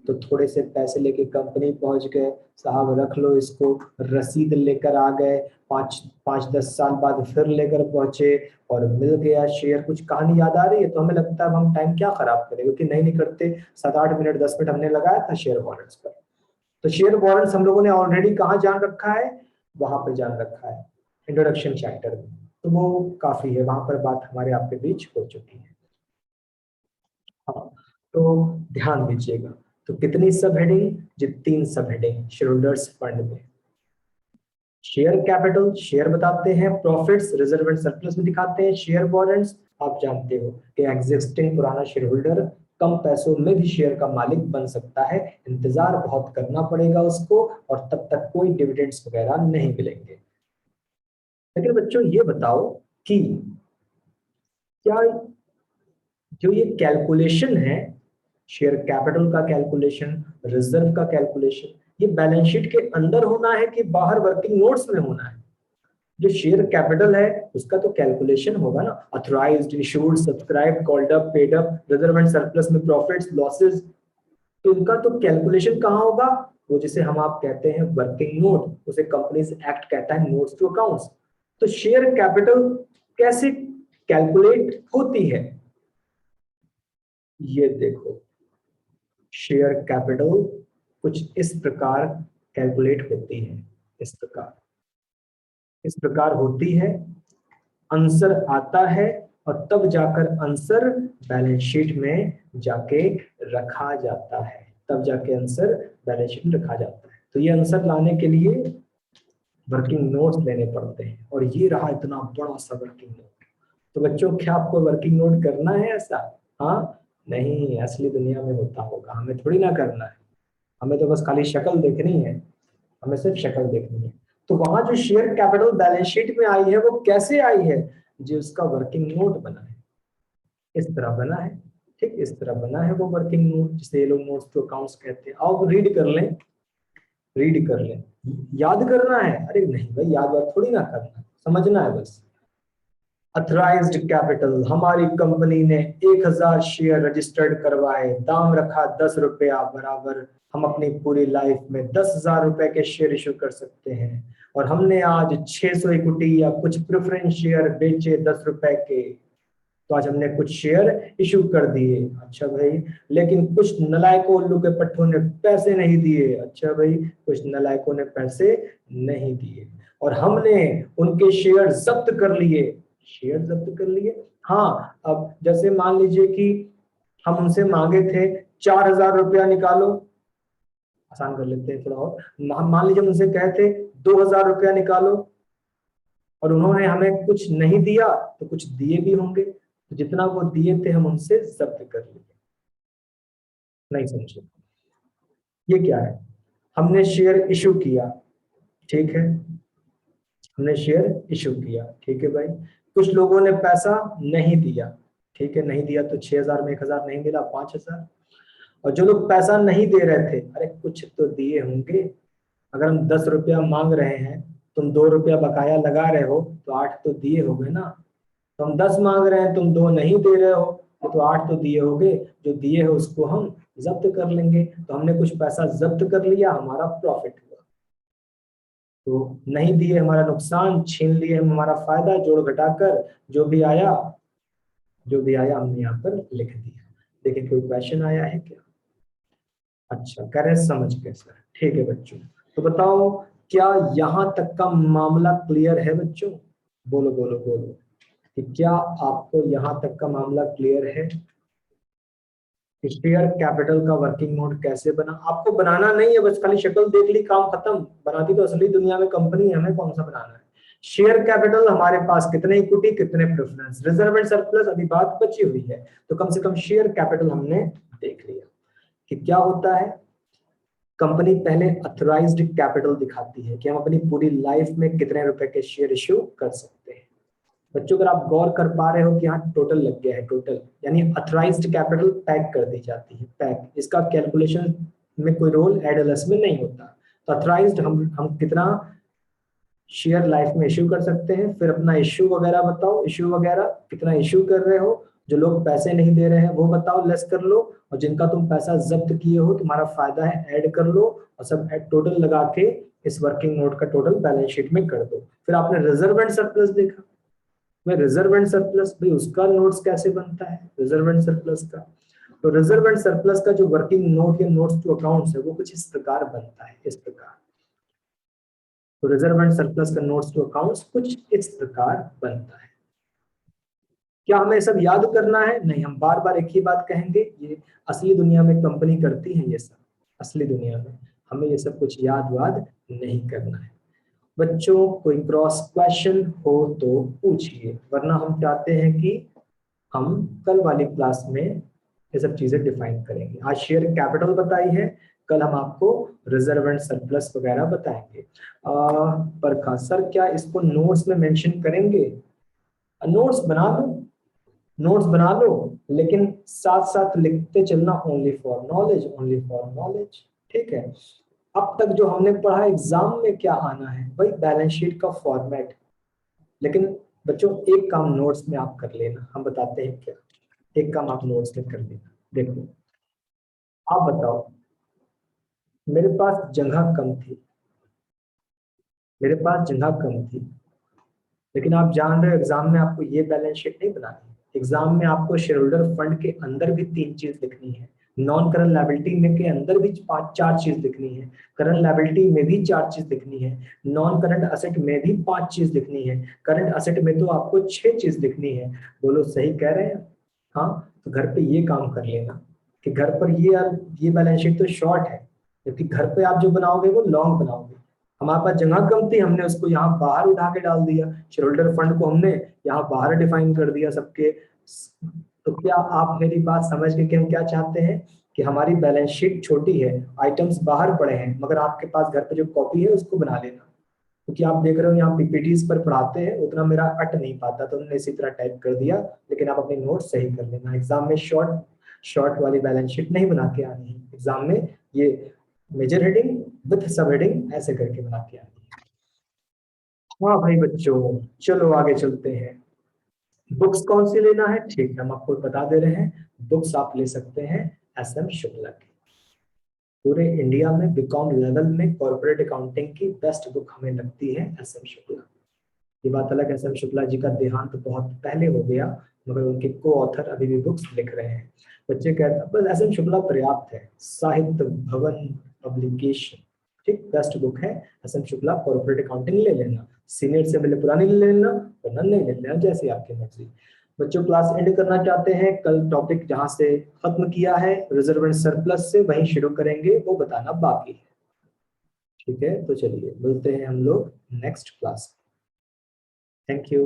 तो थोड़े से पैसे लेके कंपनी पहुंच गए, साहब रख लो इसको, रसीद लेकर आ गए, 5-10 साल बाद फिर लेकर पहुंचे और मिल गया शेयर। कुछ कहानी याद आ रही है? तो हमें लगता है अब हम टाइम क्या खराब करें, क्योंकि नहीं करते, 7-8 मिनट 10 मिनट हमने लगाया था शेयर वॉरेंट्स पर। तो शेयर वॉरेंट्स हम लोगों ने ऑलरेडी कहाँ जान रखा है, वहां पर जान रखा है इंट्रोडक्शन चैप्टर में, तो वो काफी है, वहां पर बात हमारे आपके बीच हो चुकी है। हाँ, तो ध्यान दीजिएगा, तो कितनी सब हेडिंग? जी 3 सब हेडिंग शेयर होल्डर्स फंड में। शेयर कैपिटल, शेयर बताते हैं, प्रॉफिट्स रिजर्व एंड सरप्लस में दिखाते हैं, शेयर वॉरेंट्स आप जानते हो कि एग्जिस्टिंग पुराना शेयर होल्डर कम पैसों में भी शेयर का मालिक बन सकता है, इंतजार बहुत करना पड़ेगा उसको, और तब तक कोई डिविडेंड्स वगैरह नहीं मिलेंगे। लेकिन बच्चों ये बताओ कि क्या जो ये कैलकुलेशन है, शेयर कैपिटल का कैलकुलेशन, रिजर्व का कैलकुलेशन, ये बैलेंस शीट के अंदर होना है कि बाहर वर्किंग नोट्स में होना है? जो शेयर कैपिटल है उसका तो कैलकुलेशन होगा ना, authorised, issued, subscribe, called up, paid up, reserve and surplus में प्रॉफिट्स लॉसेस, तो इनका तो कैलकुलेशन कहाँ होगा? वो जिसे हम आप कहते हैं वर्किंग नोट, उसे कंपनीज एक्ट कहता है नोट्स टू अकाउंट्स। तो शेयर कैपिटल कैसे कैलकुलेट होती है? ये देखो, शेयर कैपिटल कुछ इस प्रकार कैलकुलेट होती है, इस प्रकार होती है, आंसर आता है और तब जाकर आंसर बैलेंस शीट में जाके रखा जाता है, तब जाके आंसर बैलेंस शीट में रखा जाता है। तो ये आंसर लाने के लिए वर्किंग नोट्स लेने पड़ते हैं, और ये रहा इतना बड़ा सा वर्किंग नोट। तो बच्चों क्या आपको वर्किंग नोट करना है ऐसा? हाँ, नहीं, असली दुनिया में होता होगा, हमें थोड़ी ना करना है, हमें तो बस खाली शक्ल देखनी है, हमें सिर्फ शक्ल देखनी है। तो वहां जो शेयर कैपिटल बैलेंस शीट में आई है वो कैसे आई है? जो उसका वर्किंग नोट बना है, इस तरह बना है, ठीक इस तरह बना है वो वर्किंग नोट, जिसे ये लोग नोट्स टू अकाउंट्स कहते हैं। आओ रीड कर लें, रीड कर लें। याद करना है? अरे नहीं भाई, याद वाद थोड़ी ना करना, समझना है बस। अथराइज्ड कैपिटल, हमारी कंपनी ने 1000 शेयर रजिस्टर्ड करवाए, दाम रखा 10 रुपया बराबर, हम अपनी पूरी लाइफ में 10,000 रुपए के शेयर इशू कर सकते हैं, और हमने आज 600 इक्विटी या कुछ प्रेफरेंस शेयर बेचे 10 रुपए के, तो आज हमने कुछ शेयर इशू कर दिए। अच्छा भाई, लेकिन कुछ नलायकों उल्लू के पट्टों ने पैसे नहीं दिए। अच्छा भाई, कुछ नलायकों ने पैसे नहीं दिए और हमने उनके शेयर जब्त कर लिए, शेयर जब्त कर लिए। हाँ, अब जैसे मान लीजिए कि हम उनसे मांगे थे 4,000 रुपया निकालो, आसान कर लेते हैं थोड़ा और, मान लीजिए हम उनसे कहे थे 2,000 रुपया निकालो, और उन्होंने हमें कुछ नहीं दिया तो कुछ दिए भी होंगे, तो जितना वो दिए थे हम उनसे जब्त कर लिए। नहीं समझे? ये क्या है? हमने शेयर इशू किया, ठीक है, हमने शेयर इशू किया, ठीक है भाई, कुछ लोगों ने पैसा नहीं दिया, ठीक है, नहीं दिया तो 6,000 में 1,000 नहीं मिला, 5,000। और जो लोग पैसा नहीं दे रहे थे, अरे कुछ तो दिए होंगे, अगर हम 10 रुपया मांग रहे हैं, तुम 2 रुपया बकाया लगा रहे हो, तो 8 तो दिए होंगे ना। तो हम 10 मांग रहे हैं, तुम 2 नहीं दे रहे हो, तो 8 तो दिए होंगे, जो दिए हो उसको हम जब्त कर लेंगे। तो हमने कुछ पैसा जब्त कर लिया, हमारा प्रॉफिट हुआ। तो नहीं दिए हमारा नुकसान, छीन लिए हम हमारा फायदा, जोड़ घटाकर जो भी आया, जो भी आया हमने यहाँ पर लिख दिया। देखिए कोई क्वेश्चन आया है क्या? अच्छा, कह रहे हैं समझ गए सर, ठीक है बच्चों। तो बताओ, क्या यहाँ तक का मामला क्लियर है बच्चों? बोलो बोलो बोलो, कि क्या आपको यहाँ तक का मामला क्लियर है? शेयर कैपिटल का वर्किंग नोट कैसे बना? आपको बनाना नहीं है, बस खाली शक्ल देख ली, काम खत्म। बनाती तो असली दुनिया में कंपनी है, हमें कौन सा बनाना है। शेयर कैपिटल, हमारे पास कितने इक्विटी, कितने प्रेफरेंस, रिजर्व एंड सरप्लस अभी बात बची हुई है, तो कम से कम शेयर कैपिटल हमने देख लिया कि क्या होता है। कंपनी पहले अथोराइज्ड कैपिटल दिखाती है कि हम अपनी पूरी लाइफ में कितने रुपए के शेयर इश्यू कर सकते हैं। बच्चों अगर आप गौर कर पा रहे हो कि यहाँ टोटल लग गया है, टोटल यानी अथराइज्ड कैपिटल पैक कर दी जाती है, पैक, इसका कैलकुलेशन में कोई रोल एडलस में नहीं होता। तो अथराइज्ड हम कितना शेयर लाइफ में इश्यू कर सकते हैं, फिर अपना इश्यू वगैरह बताओ, इश्यू वगैरह कितना इश्यू कर रहे हो, जो लोग पैसे नहीं दे रहे हैं वो बताओ, लेस कर लो, और जिनका तुम पैसा जब्त किए हो, तुम्हारा फायदा है, ऐड कर लो, और सब टोटल लगा के इस वर्किंग नोट का टोटल बैलेंस शीट में कर दो। फिर आपने रिजर्व एंड सरप्लस देखा, मैं रिजर्व एंड सरप्लस भाई उसका नोट्स कैसे बनता है, रिजर्व एंड सरप्लस का। तो रिजर्व एंड सरप्लस का जो वर्किंग नोट या नोट्स टू अकाउंट्स है वो कुछ इस प्रकार बनता है, इस प्रकार। तो रिजर्व एंड सरप्लस का नोट्स टू अकाउंट्स कुछ इस प्रकार बनता है। क्या हमें सब याद करना है? नहीं, हम बार बार एक ही बात कहेंगे, ये असली दुनिया में कंपनी करती है ये सब, असली दुनिया में हमें ये सब कुछ याद वाद नहीं करना है। बच्चों कोई क्रॉस क्वेश्चन हो तो पूछिए, वरना हम चाहते हैं कि हम कल वाली क्लास में ये सब चीजें डिफाइन करेंगे। आज शेयर कैपिटल बताई है, कल हम आपको रिजर्व एंड सरप्लस वगैरह बताएंगे। परखा सर क्या इसको नोट्स में मेंशन करेंगे? नोट्स बना लो, नोट्स बना लो, लेकिन साथ साथ लिखते चलना, only for knowledge, only for knowledge. ठीक है। अब तक जो हमने पढ़ा एग्जाम में क्या आना है, वही बैलेंस शीट का फॉर्मेट। लेकिन बच्चों एक काम नोट्स में आप कर लेना, हम बताते हैं क्या, एक काम आप नोट्स में कर लेना। देखो आप बताओ, मेरे पास जगह कम थी, मेरे पास जगह कम थी, लेकिन आप जान रहे हो एग्जाम में आपको ये बैलेंस शीट नहीं बनानी। एग्जाम में आपको शेयर होल्डर फंड के अंदर भी 3 चीज लिखनी है, नॉन करंट लायबिलिटी में के अंदर भी 4 चीज लिखनी है, करंट लायबिलिटी में भी 4 चीज लिखनी है, नॉन करंट असेट में भी 5 चीज लिखनी है, करंट असेट में तो आपको 6 चीज लिखनी है। बोलो सही कह रहे हैं? हाँ, तो घर पे ये काम कर लेना कि घर पर ये बैलेंस शीट तो शॉर्ट है, जबकि घर पे आप जो बनाओगे वो लॉन्ग बनाओगे। हमारे पास जगह कम थी, हमने उसको यहाँ बाहर उठा के डाल दिया, शेयर होल्डर फंड को हमने यहाँ बाहर डिफाइन कर दिया सबके। तो क्या आप मेरी बात समझ के कि हम क्या चाहते हैं कि हमारी बैलेंस शीट छोटी है, आइटम्स बाहर पड़े हैं, मगर आपके पास घर पे जो कॉपी है उसको बना लेना। क्योंकि आप देख रहे हो यहाँ पीपीटीज पर पढ़ाते हैं, उतना मेरा अट नहीं पाता, तो हमने इसी तरह टाइप कर दिया। लेकिन आप अपनी नोट सही कर लेना, एग्जाम में शॉर्ट शॉर्ट वाली बैलेंस शीट नहीं बना के आनी है एग्जाम में, ये मेजर हेडिंग विथ सब हेडिंग ऐसे करके बना के आनी है। हाँ भाई बच्चों, चलो आगे चलते हैं। बुक्स कौन सी लेना है? ठीक है, हम आपको बता दे रहे हैं। बुक्स आप ले सकते हैं एसएम शुक्ला की। पूरे इंडिया में बीकॉम लेवल में कॉर्पोरेट अकाउंटिंग की बेस्ट बुक हमें लगती है एसएम शुक्ला। ये बात अलग है, एसएम शुक्ला जी का देहांत बहुत पहले हो गया, मगर उनके को ऑथर अभी भी बुक्स लिख रहे हैं। बच्चे कहते हैं बस एसएम शुक्ला पर्याप्त है, साहित्य भवन पब्लिकेशन, ठीक बेस्ट बुक है एसएम शुक्ला। कॉर्पोरेट अकाउंटिंग ले लेना, सीनियर से मिले पुरानी ले लेना, वरना नहीं ले लेना, जैसे आपकी मर्जी। बच्चों क्लास एंड करना चाहते हैं, कल टॉपिक जहां से खत्म किया है रिजर्व एंड सरप्लस से वहीं शुरू करेंगे, वो बताना बाकी है। ठीक है, तो चलिए मिलते हैं हम लोग नेक्स्ट क्लास। Thank you.